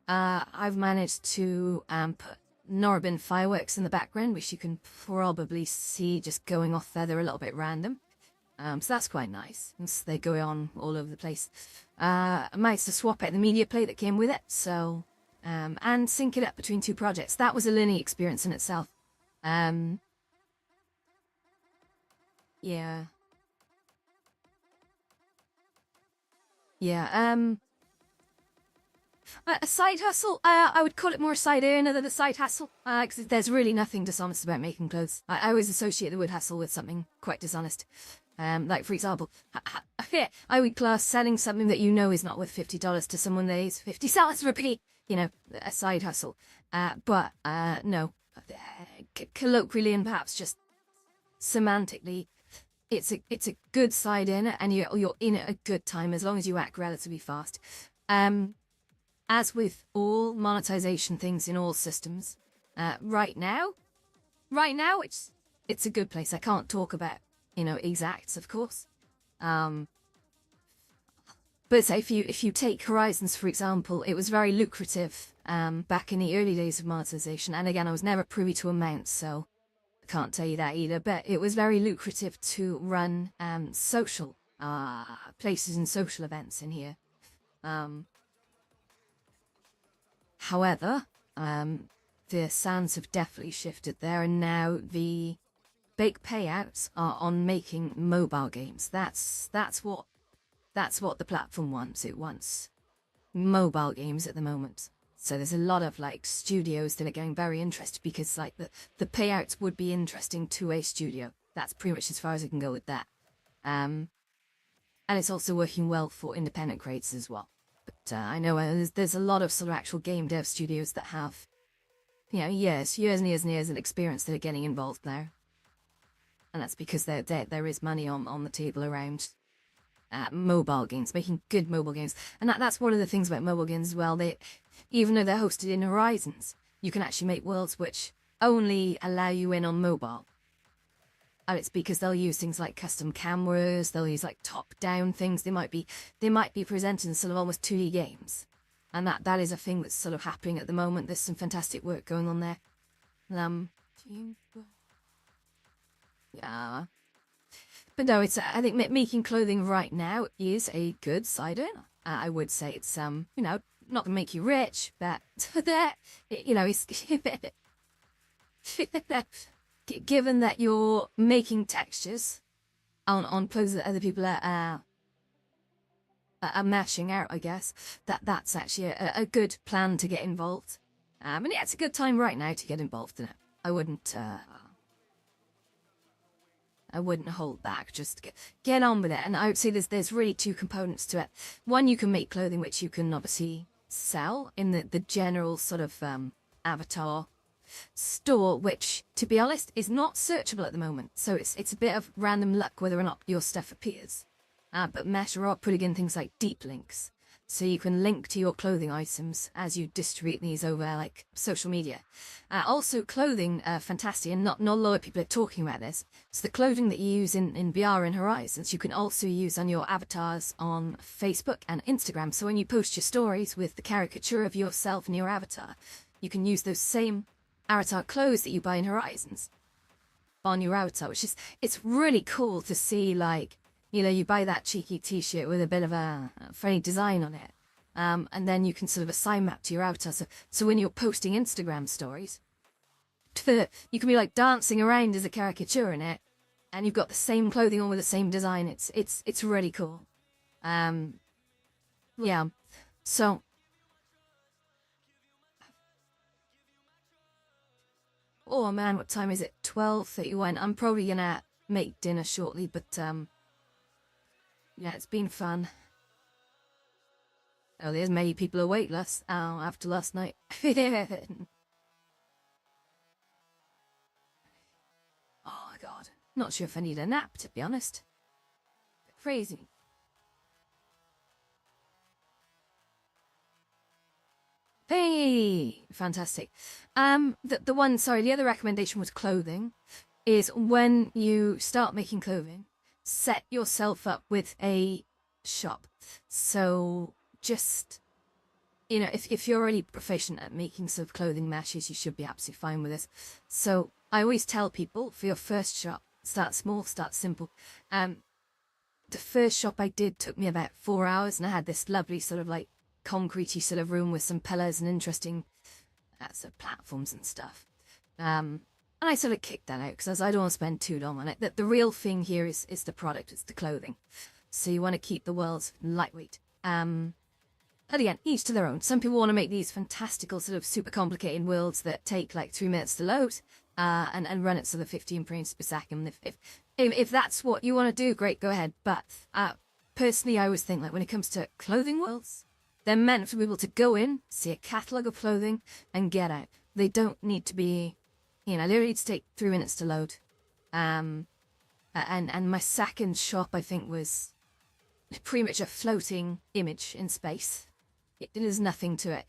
I've managed to put Norabin fireworks in the background, which you can probably see just going off there. They're a little bit random. So that's quite nice. They go on all over the place. I managed to swap out the media plate that came with it, so and sync it up between 2 projects. That was a learning experience in itself. Yeah. Yeah, a side hustle? I would call it more a side earner than a side hustle, because there's really nothing dishonest about making clothes. I always associate the word hustle with something quite dishonest. Like, for example, I would class selling something that you know is not worth $50 to someone that is $50 for a penny, a side hustle. But no, colloquially and perhaps just semantically, it's a good side in it, and you're in it a good time as long as you act relatively fast. As with all monetization things in all systems, right now, it's a good place. I can't talk about exacts, of course. But say if you take Horizons, for example, it was very lucrative back in the early days of monetization. And again, I was never privy to amounts, so I can't tell you that either. But it was very lucrative to run social places and social events in here. However, the sands have definitely shifted there, and now the big payouts are on making mobile games. That's what the platform wants. It wants mobile games at the moment. So there's a lot of like studios that are getting very interested, because like the payouts would be interesting to a studio. That's pretty much as far as I can go with that. And it's also working well for independent creators as well. But I know there's a lot of sort of actual game dev studios that have, years and years of experience that are getting involved now. And that's because there is money on the table around mobile games, making good mobile games. And that's one of the things about mobile games as well. Even though they're hosted in Horizons, you can actually make worlds which only allow you in on mobile. And it's because they'll use things like custom cameras, they'll use like top-down things. They might be presenting sort of almost 2D games. And that is a thing that's sort of happening at the moment. There's some fantastic work going on there. Yeah. But no, I think making clothing right now is a good side earner. I would say it's not gonna make you rich, but that it's given that you're making textures on clothes that other people are mashing out, I guess that's actually a good plan to get involved. And yeah, it's a good time right now to get involved in it. I wouldn't hold back. Just get on with it. And I would say there's really 2 components to it. One, you can make clothing, which you can obviously sell in the general sort of avatar store, which, to be honest, is not searchable at the moment. So it's a bit of random luck whether or not your stuff appears. But Meta are putting in things like deep links, so you can link to your clothing items as you distribute these over like social media. Also, clothing, fantastic, and not a lot of people are talking about this. So the clothing that you use in VR and Horizons, you can also use on your avatars on Facebook and Instagram. So when you post your stories with the caricature of yourself and your avatar, you can use those same avatar clothes that you buy in Horizons on your avatar, which is, it's really cool to see, like, you know, you buy that cheeky t-shirt with a bit of a funny design on it. And then you can sort of assign that to your avatar. So when you're posting Instagram stories, you can be like dancing around as a caricature in it, and you've got the same clothing on with the same design. It's really cool. Yeah. So oh man, what time is it? 12:31. I'm probably gonna make dinner shortly, but yeah, it's been fun. Oh, there's many people awake after last night. Oh god. Not sure if I need a nap, to be honest. Crazy. Hey! Fantastic. The other recommendation was clothing. Is when you start making clothing, set yourself up with a shop. So just, you know, if you're already proficient at making sort of clothing meshes, you should be absolutely fine with this. So I always tell people, for your first shop, start small, start simple. The first shop I did took me about 4 hours, and I had this lovely sort of like concretey sort of room with some pillars and interesting sort of platforms and stuff. And I sort of kicked that out because I don't want to spend too long on it. The real thing here is the product, it's the clothing. So you want to keep the world lightweight. But again, each to their own. Some people want to make these fantastical sort of super complicated worlds that take like 3 minutes to load and run at sort of 15 frames per second. If that's what you want to do, great, go ahead. But personally, I always think like when it comes to clothing worlds, they're meant for people to go in, see a catalogue of clothing, and get out. They don't need to be, you know, they don't need to take 3 minutes to load. And my second shop, I think, was pretty much a floating image in space. There's nothing to it.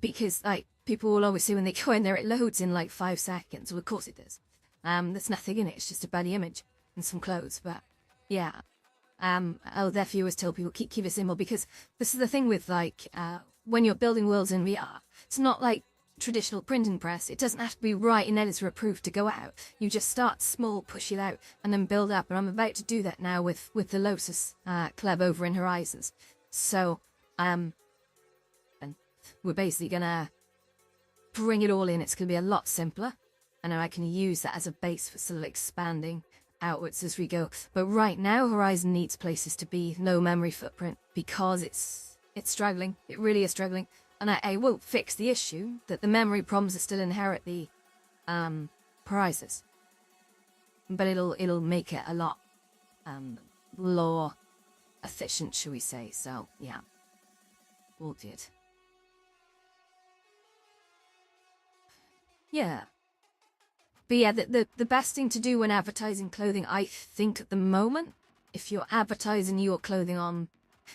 Because, like, people will always say when they go in there, it loads in, like, 5 seconds. Well, of course it does. There's nothing in it. It's just a bloody image and some clothes. But, yeah. I'll therefore always tell people, keep it simple. Because this is the thing with, like, when you're building worlds in VR, it's not like traditional printing press. It doesn't have to be right and editor approved to go out. You just start small, push it out, and then build up. And I'm about to do that now with the Lotus club over in Horizons. So, and we're basically gonna bring it all in. It's gonna be a lot simpler, and I can use that as a base for sort of expanding outwards as we go. But right now, Horizon needs places to be low memory footprint because it's struggling. It really is struggling. And I won't fix the issue that the memory problems are still inherently prizes. But it'll make it a lot more efficient, shall we say. So, yeah. All good. Yeah. But yeah, the best thing to do when advertising clothing, I think at the moment, if you're advertising your clothing on,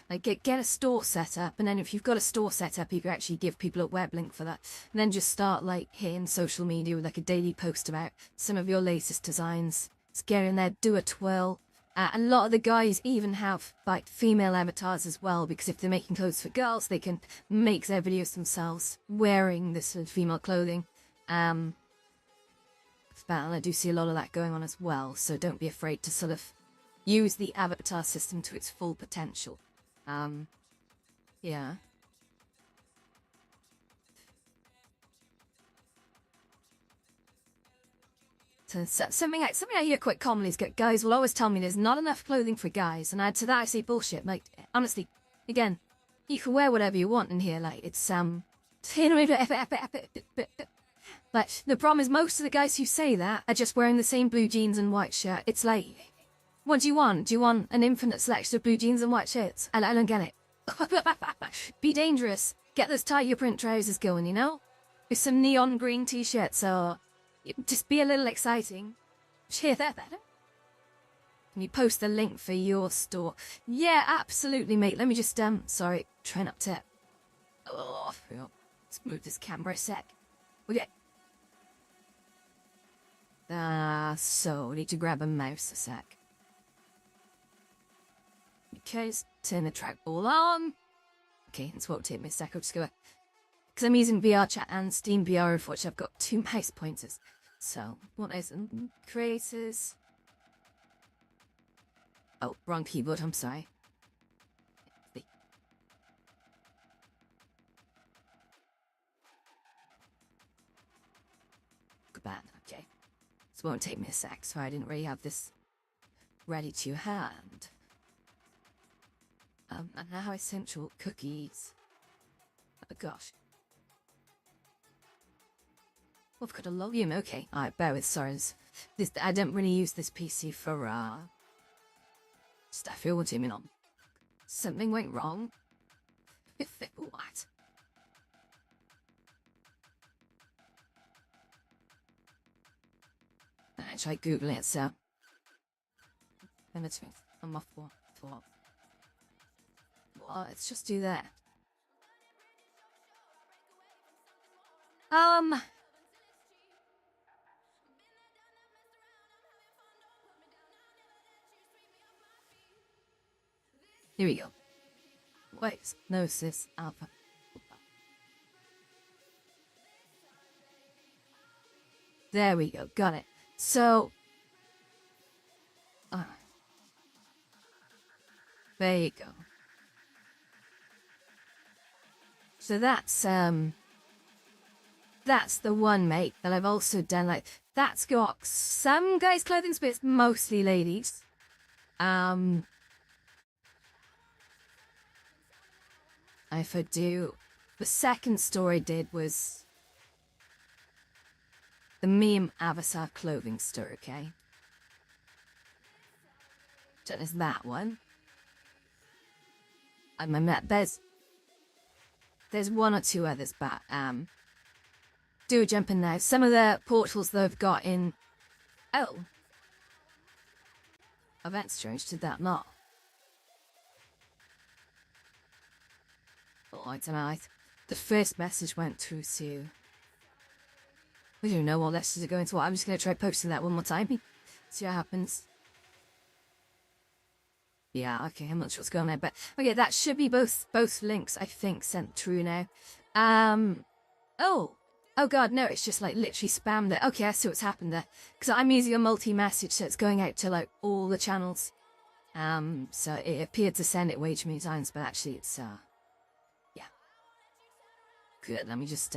like, get a store set up, and then if you've got a store set up, you can actually give people a web link for that. And then just start, like, hitting social media with, like, a daily post about some of your latest designs. Just get in there, do a twirl. A lot of the guys even have, like, female avatars as well, because if they're making clothes for girls, they can make their videos themselves wearing this sort of female clothing. But I do see a lot of that going on as well, so don't be afraid to sort of use the avatar system to its full potential. Yeah. So something I hear quite commonly is guys will always tell me there's not enough clothing for guys, and to that I say bullshit. Like, honestly, again, you can wear whatever you want in here. Like, it's But the problem is most of the guys who say that are just wearing the same blue jeans and white shirt. It's like, what do you want? Do you want an infinite selection of blue jeans and white shirts? I don't get it. Be dangerous. get those tiger print trousers going, you know? With some neon green t-shirts, or just be a little exciting. Cheer that. Can you post the link for your store? Yeah, absolutely, mate. Let me just, sorry, try not to... Oh, let's move this camera a sec. Okay. So, need to grab a mouse a sec. Okay, let's turn the trackball on. Okay, this won't take me a sec. I'll just go... Because I'm using VR chat and Steam VR, unfortunately, I've got 2 mouse pointers. So, what is creators? Oh, wrong keyboard, I'm sorry. Good bad, okay. This won't take me a sec, so I didn't really have this ready to hand. And now essential cookies. Oh gosh. Oh, I've got a login, okay. Alright, bear with, sorry. I don't really use this PC for, stuff you're wanting on. Something went wrong? What? I tried Googling it, so... I'm off for what? Well, let's just do that. Here we go. Wait, no, sis, alpha. There we go, got it. So... there you go. So that's the one, mate, that I've also done, like, that's got some guys' clothing, but it's mostly ladies. If I do, the second store I did was the meme Avatar clothing store, okay? So there's that one. There's 1 or 2 others, but do jump in now. Some of the portals they've got in. Oh, that's strange. Did that not? Oh, I don't know. The first message went through to... We don't know what messages are going to what. I'm just going to try posting that one more time. See what happens. Yeah, okay, I'm not sure what's going on there, but... Okay, that should be both links, I think, sent through now. Oh god, no, it's just, like, literally spammed it. Okay, I see what's happened there. Because I'm using a multi-message, so it's going out to, like, all the channels. So it appeared to send it way too many times, but actually it's, yeah. Good, let me just,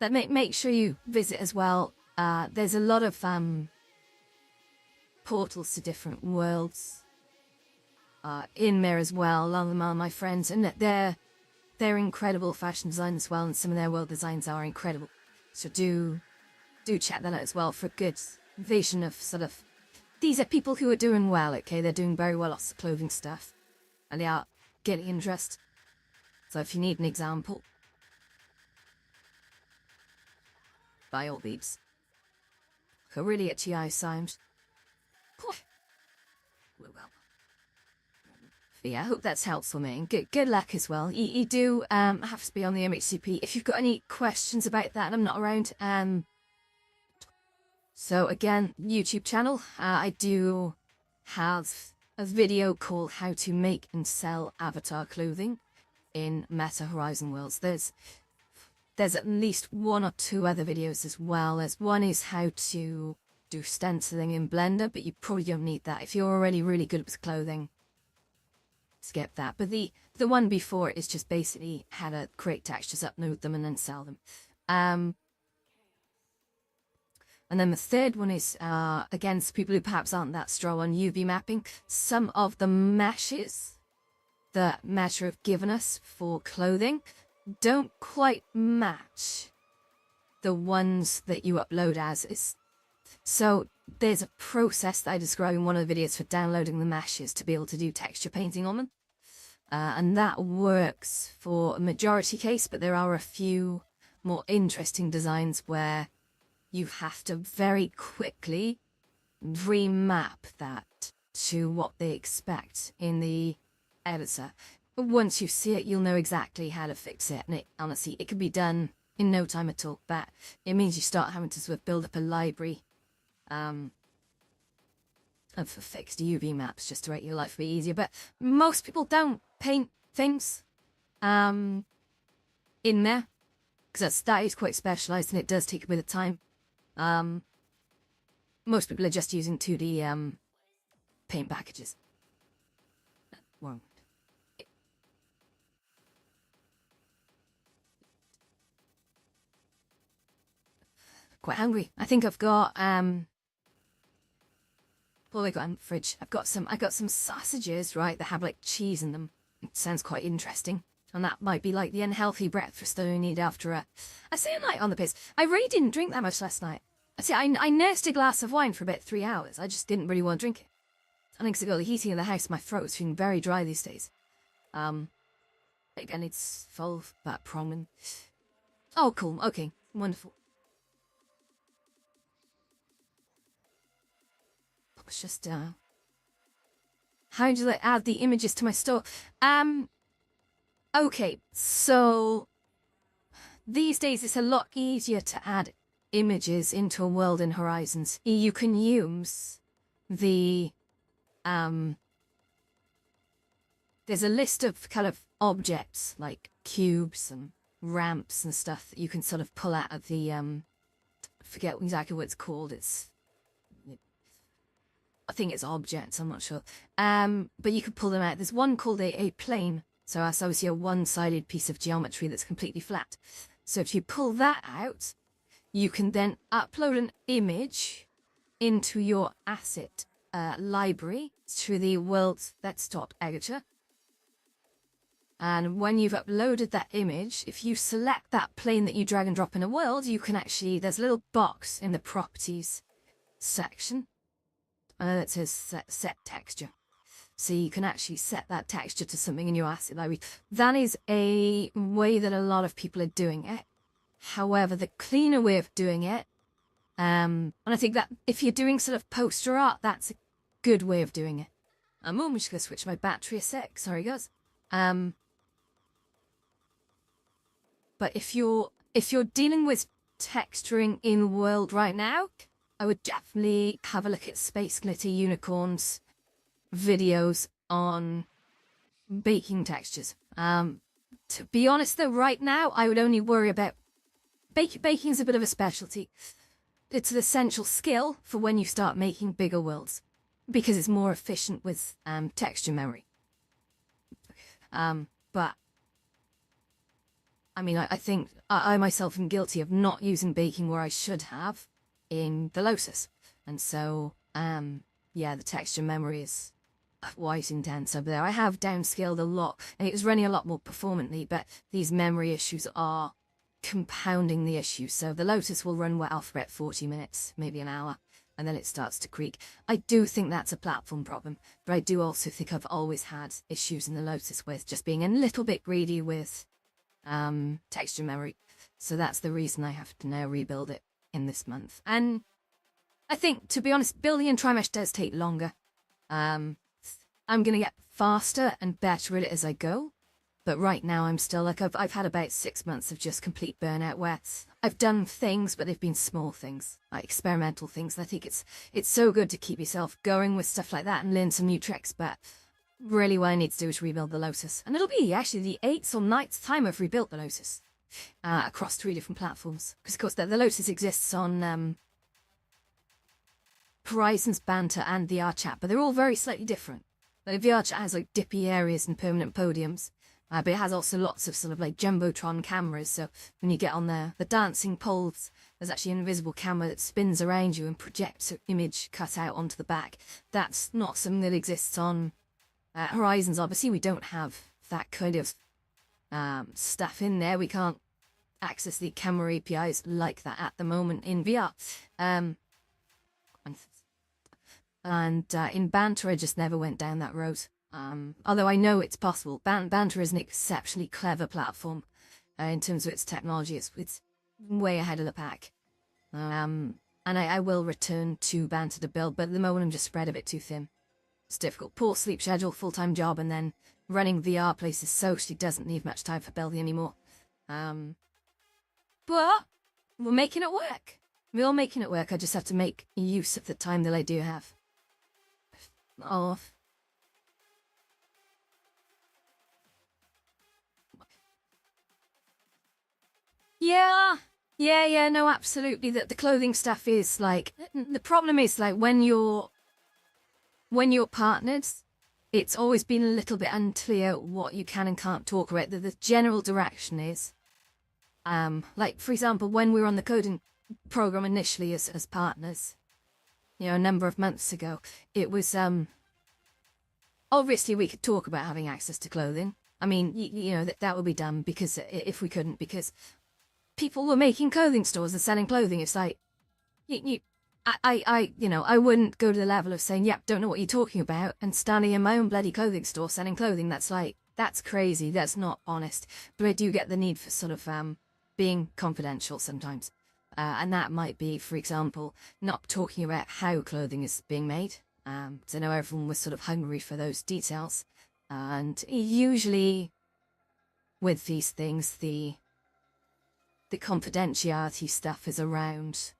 make sure you visit as well. There's a lot of, portals to different worlds in there as well. A lot of them are my friends, and they're incredible fashion design as well, and some of their world designs are incredible. So do check that out as well for a good vision of sort of, these are people who are doing well, okay? They're doing very well off the clothing stuff, and they are getting interest. So if you need an example, by all beeps. Really at TI sound. Well. But yeah, I hope that's helpful, mate. Good luck as well. You do have to be on the MHCP if you've got any questions about that. I'm not around. So again, YouTube channel. I do have a video called How to Make and Sell Avatar Clothing in Meta Horizon Worlds. There's at least 1 or 2 other videos as well. There's one is how to do stenciling in Blender, but you probably don't need that. If you're already really good with clothing, skip that. But the one before is just basically how to create textures, upload them, and then sell them. And then the third one is, again, for people who perhaps aren't that strong on UV mapping, some of the meshes that Meta have given us for clothing don't quite match the ones that you upload as is. So there's a process that I describe in one of the videos for downloading the meshes to be able to do texture painting on them. and that works for a majority case, but there are a few more interesting designs where you have to very quickly remap that to what they expect in the editor. But once you see it, you'll know exactly how to fix it. And honestly, it can be done in no time at all. But it means you start having to sort of build up a library of fixed UV maps just to make your life a bit easier. But most people don't paint things in there, because that is quite specialised and it does take a bit of time. Most people are just using 2D paint packages. Well, quite hungry. I think I've got what have I got in the fridge? I've got some sausages, right, that have like cheese in them. It sounds quite interesting. And that might be like the unhealthy breakfast that I need after a night on the piss. I really didn't drink that much last night. I nursed a glass of wine for about 3 hours. I just didn't really want to drink it. I think it's got the heating in the house. My throat's feeling very dry these days. Again, it's full of that promin. Oh, cool. Okay, wonderful. It's just how do I add the images to my store? Okay, so these days it's a lot easier to add images into a world in Horizons. You can use the there's a list of kind of objects like cubes and ramps and stuff that you can sort of pull out of the I forget exactly what it's called. I think it's objects, I'm not sure. But you could pull them out. There's one called a plane. So that's obviously a one-sided piece of geometry that's completely flat. So if you pull that out, you can then upload an image into your asset library through the world's desktop editor. And when you've uploaded that image, if you select that plane that you drag and drop in a world, you can actually, there's a little box in the properties section that says set texture. So you can actually set that texture to something in your asset library. That is a way that a lot of people are doing it. However, the cleaner way of doing it, and I think that if you're doing sort of poster art, that's a good way of doing it. I'm just going to switch my battery a sec. Sorry, guys. But if you're dealing with texturing in world right now, I would definitely have a look at Space Glitter Unicorns videos on baking textures. To be honest though, right now I would only worry about baking is a bit of a specialty. It's an essential skill for when you start making bigger worlds because it's more efficient with texture memory. But I mean, I think I myself am guilty of not using baking where I should have in the Lotus, and so yeah, the texture memory is quite intense over there. I have downscaled a lot, and it was running a lot more performantly, but these memory issues are compounding the issue. So the Lotus will run well for about 40 minutes, maybe an hour, and then it starts to creak. I do think that's a platform problem, but I do also think I've always had issues in the Lotus with just being a little bit greedy with texture memory. So that's the reason I have to now rebuild it in this month. And I think, to be honest, building in Trimesh does take longer. I'm going to get faster and better at it as I go. But right now I'm still like, I've had about 6 months of just complete burnout where I've done things, but they've been small things, like experimental things. And I think it's so good to keep yourself going with stuff like that and learn some new tricks. But really what I need to do is rebuild the Lotus. And it'll be actually the 8th or 9th time I've rebuilt the Lotus across 3 different platforms. Because of course the Lotus exists on Horizons, Banter and the VR-Chat, but they're all very slightly different. Like the VR-Chat has like dippy areas and permanent podiums, but it has also lots of sort of like jumbotron cameras. So when you get on the dancing poles, there's actually an invisible camera that spins around you and projects an image cut out onto the back. That's not something that exists on Horizons. Obviously, we don't have that kind of stuff in there. We can't access the camera APIs like that at the moment in VR. And in Banter, I just never went down that road. Although I know it's possible. Banter is an exceptionally clever platform in terms of its technology. It's way ahead of the pack. And I will return to Banter to build, but at the moment I'm just spread a bit too thin. It's difficult. Poor sleep schedule, full-time job, and then running VR places socially doesn't leave much time for building anymore. But we're making it work. We're all making it work. I just have to make use of the time that I do have. Oh. Yeah, no, absolutely. That the clothing stuff is like, the problem is like when you're partnered, it's always been a little bit unclear what you can and can't talk about. The general direction is, like for example, when we were on the coding program initially as partners, you know, a number of months ago, it was obviously we could talk about having access to clothing. I mean, you know, that would be done because if we couldn't, because people were making clothing stores and selling clothing. It's like, I wouldn't go to the level of saying, yep, don't know what you're talking about, and standing in my own bloody clothing store selling clothing. That's like, that's crazy. That's not honest. But I do get the need for sort of being confidential sometimes. And that might be, for example, not talking about how clothing is being made. Because I know everyone was sort of hungry for those details. And usually with these things, the confidentiality stuff is around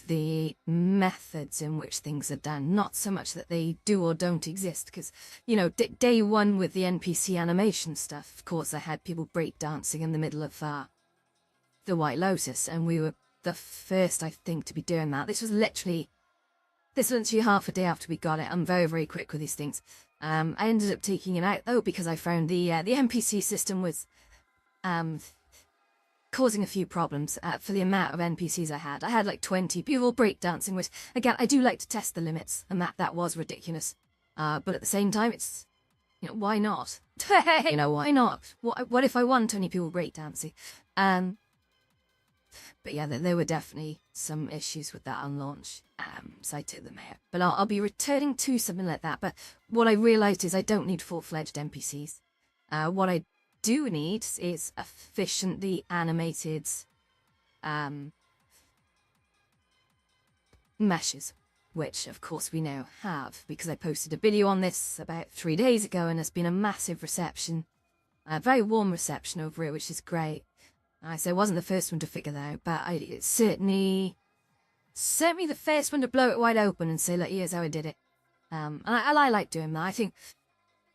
the methods in which things are done, not so much that they do or don't exist. Because, you know, day one with the NPC animation stuff, of course, I had people breakdancing in the middle of the White Lotus, and we were the first, I think, to be doing that. This was literally half a day after we got it. I'm very, very quick with these things. I ended up taking it out, though, because I found the NPC system was causing a few problems for the amount of NPCs I had. I had like 20 people breakdancing, which, again, I do like to test the limits, and that was ridiculous. But at the same time, it's, you know, why not? You know, why not? What if I want 20 people breakdancing? But yeah, there were definitely some issues with that on launch, so I took them out. But I'll be returning to something like that. But what I realised is I don't need full-fledged NPCs. What I do need is efficiently animated meshes, which of course we now have, because I posted a video on this about 3 days ago, and there's been a massive reception, a very warm reception over it, which is great. I wasn't the first one to figure that out, but it's certainly the first one to blow it wide open and say, look, here's how I did it. And I like doing that. I think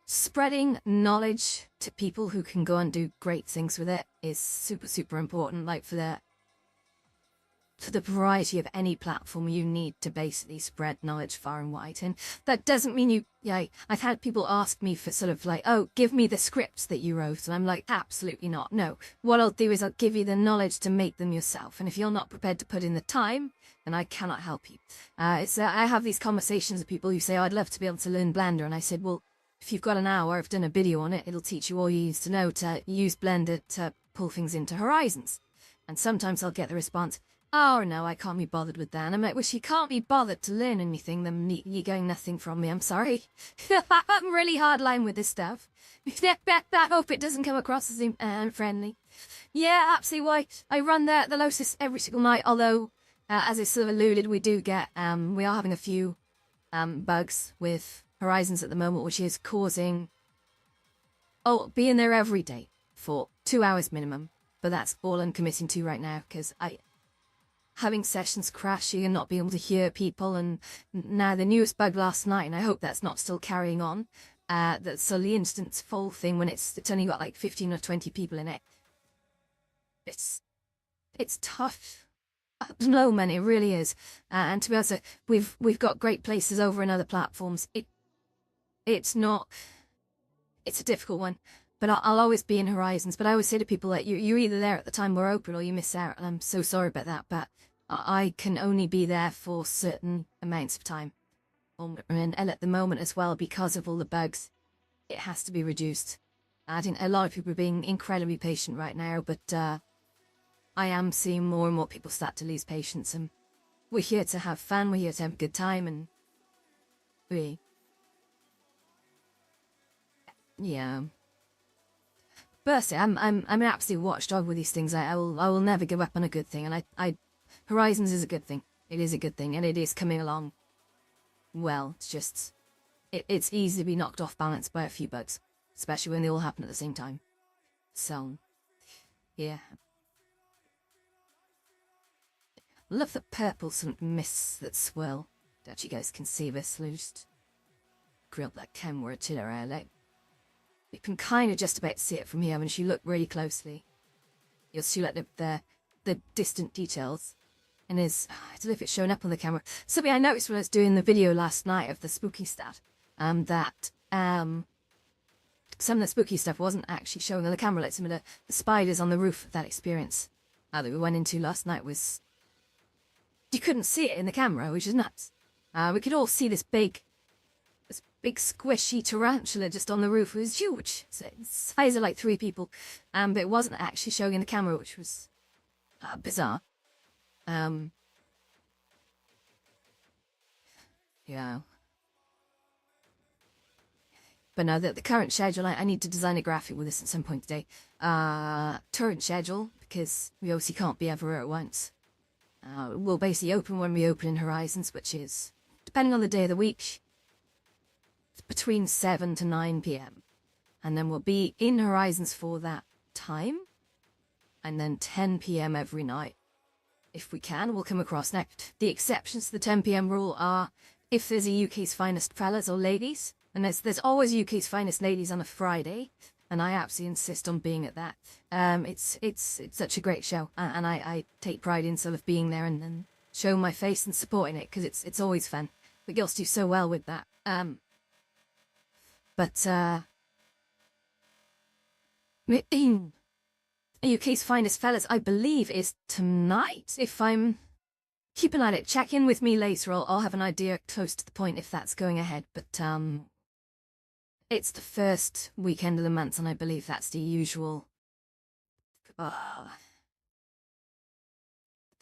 spreading knowledge to people who can go and do great things with it is super, super important. Like for the variety of any platform, you need to basically spread knowledge far and wide. And that doesn't mean I've had people ask me for sort of like, oh, give me the scripts that you wrote. And I'm like, absolutely not. No, what I'll do is I'll give you the knowledge to make them yourself. And if you're not prepared to put in the time, then I cannot help you. I have these conversations with people who say, oh, I'd love to be able to learn Blender. And I said, well, if you've got an hour, I've done a video on it. It'll teach you all you need to know to use Blender to pull things into Horizons. And sometimes I'll get the response, oh no, I can't be bothered with that. And I'm like, well, if you can't be bothered to learn anything, then you're getting nothing from me. I'm sorry. I'm really hardline with this stuff. I hope it doesn't come across as unfriendly. Yeah, absolutely. Why I run the Lotus every single night. Although, as I sort of alluded, we do get we are having a few bugs with Horizons at the moment, which is causing being there every day for 2 hours minimum. But that's all I'm committing to right now, because having sessions crashing and not being able to hear people, and now the newest bug last night, and I hope that's not still carrying on. So the instance full thing, when it's only got like 15 or 20 people in it. It's tough. No, man, it really is. And to be honest, we've got great places over in other platforms. It's a difficult one. But I'll always be in Horizons. But I always say to people that you're either there at the time we're open or you miss out. And I'm so sorry about that. But I can only be there for certain amounts of time. And at the moment as well, because of all the bugs, it has to be reduced. I think a lot of people are being incredibly patient right now. But I am seeing more and more people start to lose patience. And we're here to have fun. We're here to have a good time. And Yeah. Firstly, I'm an absolute watchdog with these things. I will never give up on a good thing, and Horizons is a good thing. It is a good thing, and it is coming along well. It's just it's easy to be knocked off balance by a few bugs, especially when they all happen at the same time. So, yeah. Love the purple sort of mists that swirl. Doubt you guys can see this. Let me just grilled that camera to the right. You can kind of just about see it from here. When you look really closely, you'll see like the distant details. And I don't know if it's showing up on the camera. Something I noticed when I was doing the video last night of the spooky stuff, that some of the spooky stuff wasn't actually showing on the camera. Like some of the spiders on the roof of that experience that we went into last night was, you couldn't see it in the camera, which is nuts. We could all see this big squishy tarantula just on the roof. It was huge. So it's the size of like 3 people. But it wasn't actually showing in the camera, which was bizarre. Yeah. But no, the current schedule, I need to design a graphic with this at some point today. Current schedule, because we obviously can't be everywhere at once. We'll basically open when we open in Horizons, which is, depending on the day of the week, between 7 to 9 p.m. And then we'll be in Horizons for that time. And then 10 p.m. every night. If we can, we'll come across next. The exceptions to the 10 p.m. rule are if there's a UK's finest fellas or ladies. And there's always UK's finest ladies on a Friday. And I absolutely insist on being at that. It's such a great show. And I take pride in sort of being there and showing my face and supporting it. Because it's always fun. The girls do so well with that. UK's finest fellas, I believe, is tonight. If I'm keeping at it, check in with me later. I'll have an idea close to the point if that's going ahead. But it's the first weekend of the month, and I believe that's the usual.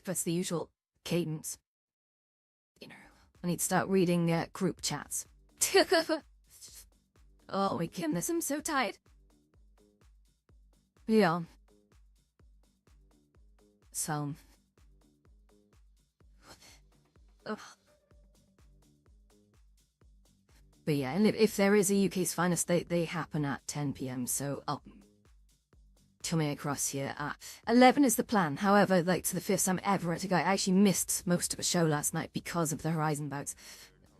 That's the usual cadence. You know, I need to start reading group chats. Oh my goodness, I'm so tired. Yeah. So. But yeah, and if there is a UK's finest, they happen at 10 p.m. So coming across here at 11 is the plan. However, like to the first time ever at a guy, I actually missed most of a show last night because of the Horizon bouts.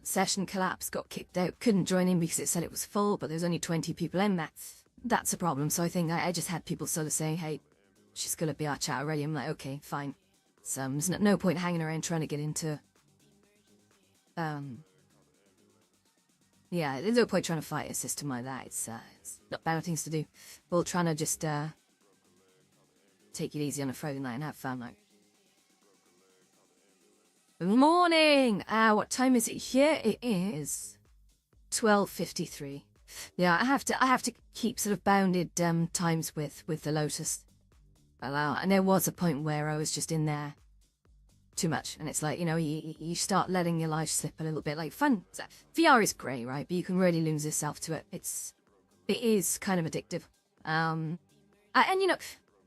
Session collapsed, got kicked out, couldn't join in because it said it was full, but there's only 20 people in there. That's a problem. So I think I just had people sort of saying, hey, she's gonna be our chat already. I'm like, okay, fine. So there's no point hanging around trying to get into yeah, there's no point trying to fight a system like that. It's not better things to do. We're trying to just take it easy on a Friday night and have fun. Like, good morning. What time is it here? It is 12:53. Yeah, I have to keep sort of bounded times with the Lotus. And there was a point where I was just in there too much, and it's like, you know, you start letting your life slip a little bit. Like, fun VR is great, right? But you can really lose yourself to it. It is kind of addictive. And you know,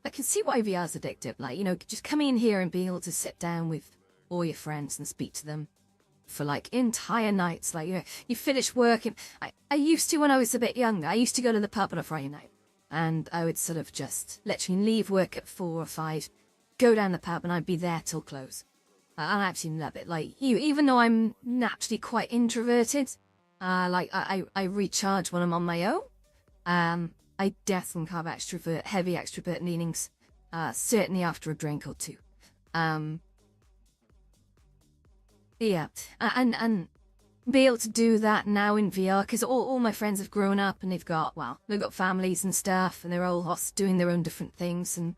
I can see why VR is addictive. Like, you know, just coming in here and being able to sit down with all your friends and speak to them for like entire nights. Like, you know, you finish work, and I used to, when I was a bit younger, I used to go to the pub on a Friday night, and I would sort of just literally leave work at 4 or 5, go down the pub, and I'd be there till close. I absolutely love it. Like, even though I'm naturally quite introverted, like I recharge when I'm on my own. I definitely have heavy extrovert leanings, certainly after a drink or two. Yeah, and be able to do that now in VR, because all my friends have grown up and they've got families and stuff, and they're all doing their own different things, and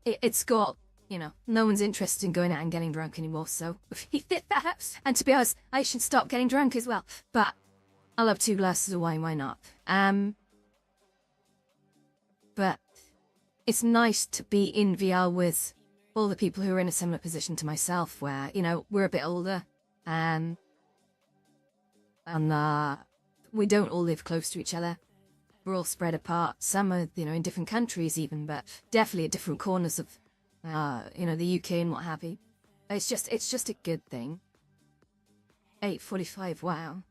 it's got, you know, no one's interested in going out and getting drunk anymore, so we did that. And to be honest, I should stop getting drunk as well. But I'll have 2 glasses of wine, why not? But it's nice to be in VR with all the people who are in a similar position to myself, where, you know, we're a bit older, and we don't all live close to each other. we're all spread apart. Some are, in different countries even, but definitely at different corners of, the UK and what have you. It's just a good thing. 8:45. Wow.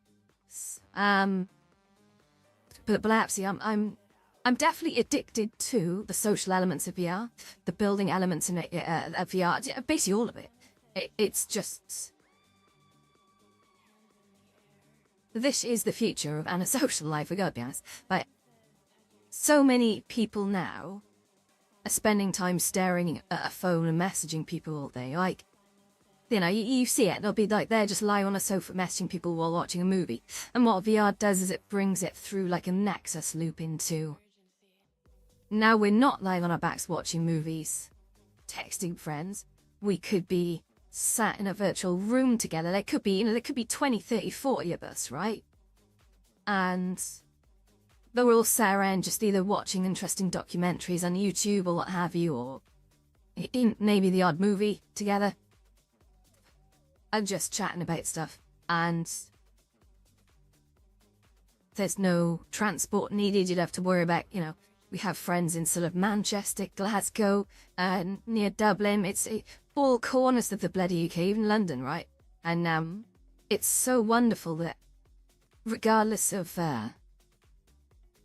But absolutely, I'm definitely addicted to the social elements of VR, the building elements in of VR, basically all of it. It's just. This is the future of Anna's social life, we gotta be honest. But so many people now are spending time staring at a phone and messaging people all day. Like, you see it, they'll be like, they're just lying on a sofa messaging people while watching a movie. And what VR does is it brings it through like a nexus loop into... Now we're not lying on our backs watching movies, texting friends. We could be sat in a virtual room together. There could be, there could be 20, 30, 40 of us, right? And we're all sat around just either watching interesting documentaries on YouTube or what have you, or maybe the odd movie together. And just chatting about stuff. And there's no transport needed. You don't have to worry about, we have friends in sort of Manchester, Glasgow, near Dublin. It's all corners of the bloody UK, even London, right? And it's so wonderful that regardless of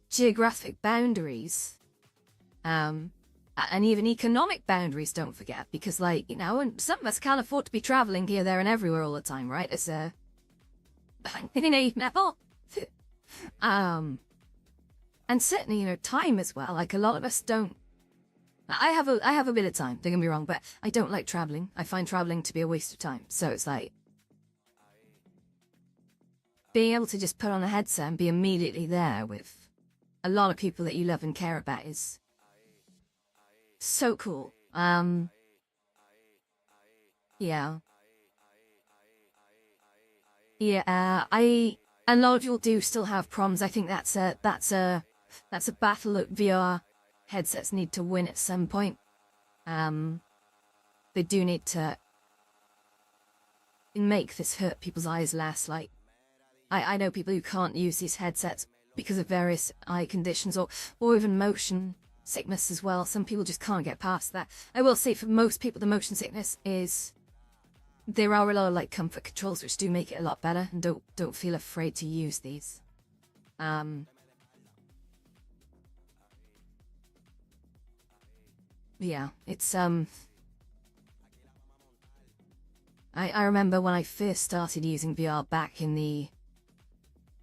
geographic boundaries, and even economic boundaries, don't forget, because and some of us can't afford to be traveling here, there and everywhere all the time, right? It's and certainly, time as well. Like, a lot of us don't. I have a bit of time, don't get me wrong, but I don't like traveling. I find traveling to be a waste of time. So it's like being able to just put on a headset and be immediately there with a lot of people that you love and care about is so cool. Yeah. Yeah, and a lot of people do still have problems. I think that's a battle that VR headsets need to win at some point. They do need to make this hurt people's eyes less. Like, I know people who can't use these headsets because of various eye conditions or even motion sickness as well. Some people just can't get past that. I will say for most people, the motion sickness is... There are a lot of comfort controls which do make it a lot better, and don't feel afraid to use these. Yeah, it's I remember when I first started using VR back in the...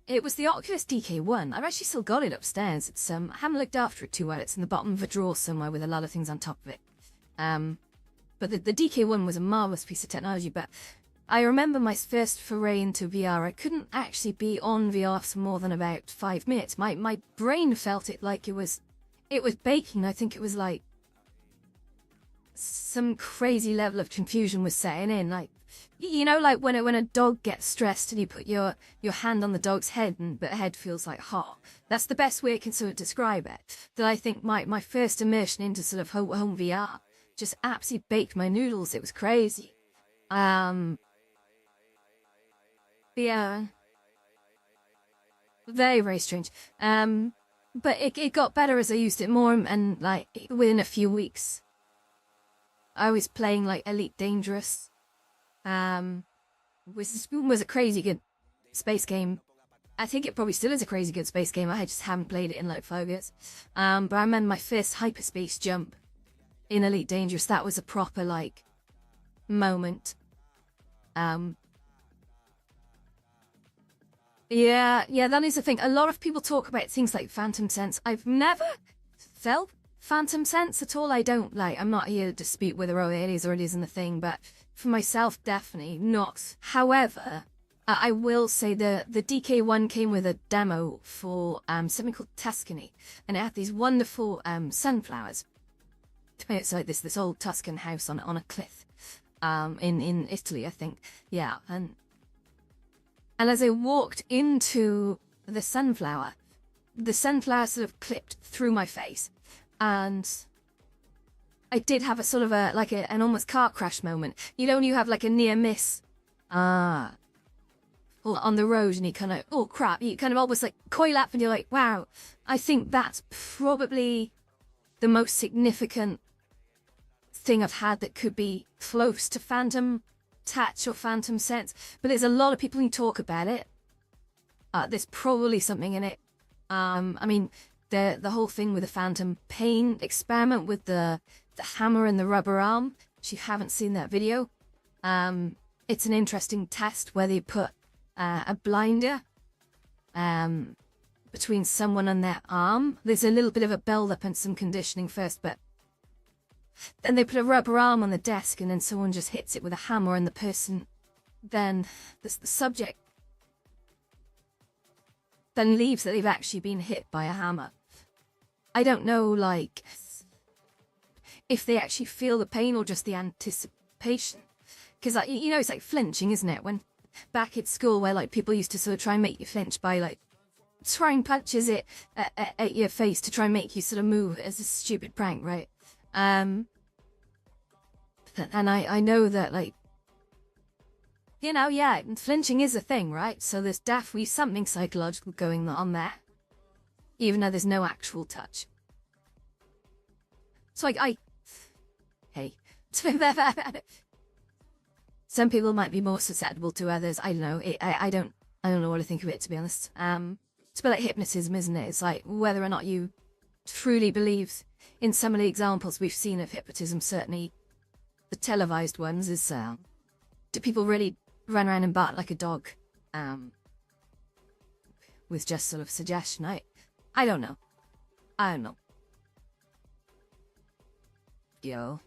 It was the Oculus DK1. I've actually still got it upstairs. It's I haven't looked after it too well. It's in the bottom of a drawer somewhere with a lot of things on top of it. But the DK1 was a marvelous piece of technology, but I remember my first foray into VR. I couldn't actually be on VR for more than about 5 minutes. My brain felt it like it was baking. I think it was like some crazy level of confusion was setting in. Like, like when a dog gets stressed and you put your hand on the dog's head and the head feels like hot. That's the best way I can sort of describe it. That I think my first immersion into sort of home VR just absolutely baked my noodles. It was crazy. Yeah. Very, very strange. But it got better as I used it more, and within a few weeks, I was playing Elite Dangerous. Was a crazy good space game. I think it probably still is a crazy good space game. I just haven't played it in 5 years. But I remember my first hyperspace jump in Elite Dangerous. That was a proper moment. Yeah, that is the thing. A lot of people talk about things like Phantom Sense. I've never felt Phantom Sense at all. I'm not here to dispute whether it is or it isn't a thing, but for myself, definitely not. However, I will say the DK1 came with a demo for something called Tuscany, and it had these wonderful sunflowers. It's like this old Tuscan house on a cliff, in Italy, I think. Yeah, and as I walked into the sunflower sort of clipped through my face, and I did have a sort of an almost car crash moment. When you have a near miss. or on the road and you kind of, oh crap, you kind of almost like coil up and you're like, wow, I think that's probably the most significant thing I've had that could be close to phantom touch or phantom sense. But there's a lot of people who talk about it. There's probably something in it. I mean, the whole thing with the phantom pain experiment with the hammer and the rubber arm. If you haven't seen that video, it's an interesting test where they put a blinder between someone and their arm. There's a little bit of a build-up and some conditioning first, but then they put a rubber arm on the desk and then someone just hits it with a hammer and the person, then the subject then leaves that they've actually been hit by a hammer. I don't know, like, if they actually feel the pain or just the anticipation. Because, like, you know, it's like flinching, isn't it? When back at school where, like, people used to sort of try and make you flinch by, like, throwing punches at your face to try and make you sort of move as a stupid prank, right? And I know that, like, you know, yeah, flinching is a thing, right? So there's definitely something psychological going on there, even though there's no actual touch. So, like, hey. Some people might be more susceptible to others. I don't know. I don't know what to think of it, to be honest. It's a bit like hypnotism, isn't it? It's like whether or not you truly believe in some of the examples we've seen of hypnotism, certainly the televised ones, is do people really run around and bark like a dog with just sort of suggestion? I don't know. I don't know. Yo.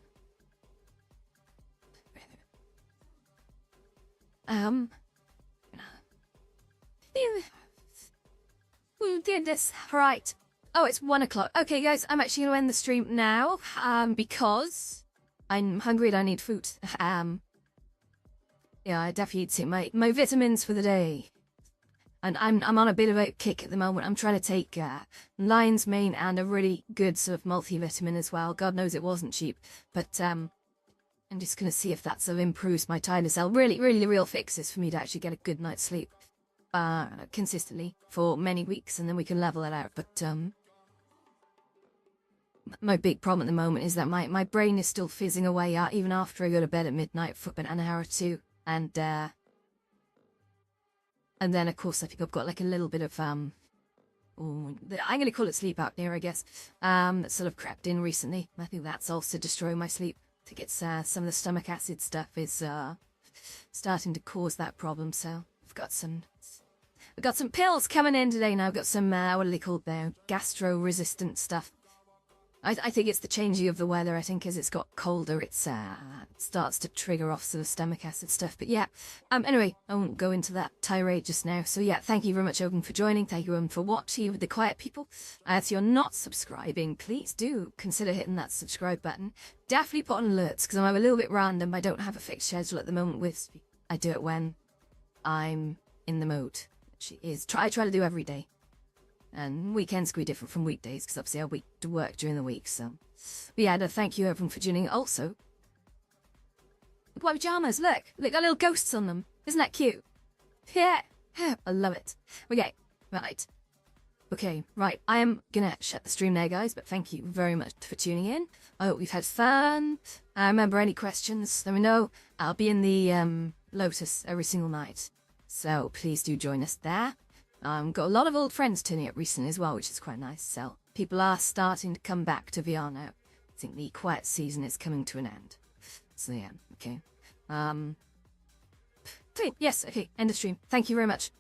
We did this right. Oh, it's 1 o'clock. Okay, guys, I'm actually gonna end the stream now. Because I'm hungry and I need food. Yeah, I definitely need to take my vitamins for the day. And I'm on a bit of a kick at the moment. I'm trying to take lion's mane and a really good sort of multivitamin as well. God knows it wasn't cheap, but I'm just gonna see if that sort of improves my tiredness. Really, the real fix is for me to actually get a good night's sleep consistently for many weeks, and then we can level it out. But my big problem at the moment is that my brain is still fizzing away even after I go to bed at midnight for about an hour or two, and then of course I think I've got like a little bit of I'm gonna call it sleep apnea, I guess, that sort of crept in recently. I think that's also destroying my sleep. I think it's some of the stomach acid stuff is starting to cause that problem. So I've got some pills coming in today now. I've got some what are they called there? Gastro-resistant stuff. I think it's the changing of the weather. I think as it's got colder, it starts to trigger off sort of stomach acid stuff. But yeah, anyway, I won't go into that tirade just now. So yeah, thank you very much, Ogun, for joining. Thank you, Ogun, for watching with the quiet people. If you're not subscribing, please do consider hitting that subscribe button. Definitely put on alerts, because I'm a little bit random. I don't have a fixed schedule at the moment. I do it when I'm in the mode. I try to do every day. And weekends can be different from weekdays, because obviously I work during the week, so. But yeah, no, thank you everyone for tuning in. Also, white pajamas, look, got little ghosts on them. Isn't that cute? Yeah, I love it. Okay, right. Okay, right, I am gonna shut the stream there, guys, but thank you very much for tuning in. I hope we've had fun. Remember, any questions, let me know. I'll be in the Lotus every single night, so please do join us there. Got a lot of old friends turning up recently as well, which is quite nice. So people are starting to come back to VR now. I think the quiet season is coming to an end. So yeah, okay. Yes, okay, end of stream. Thank you very much.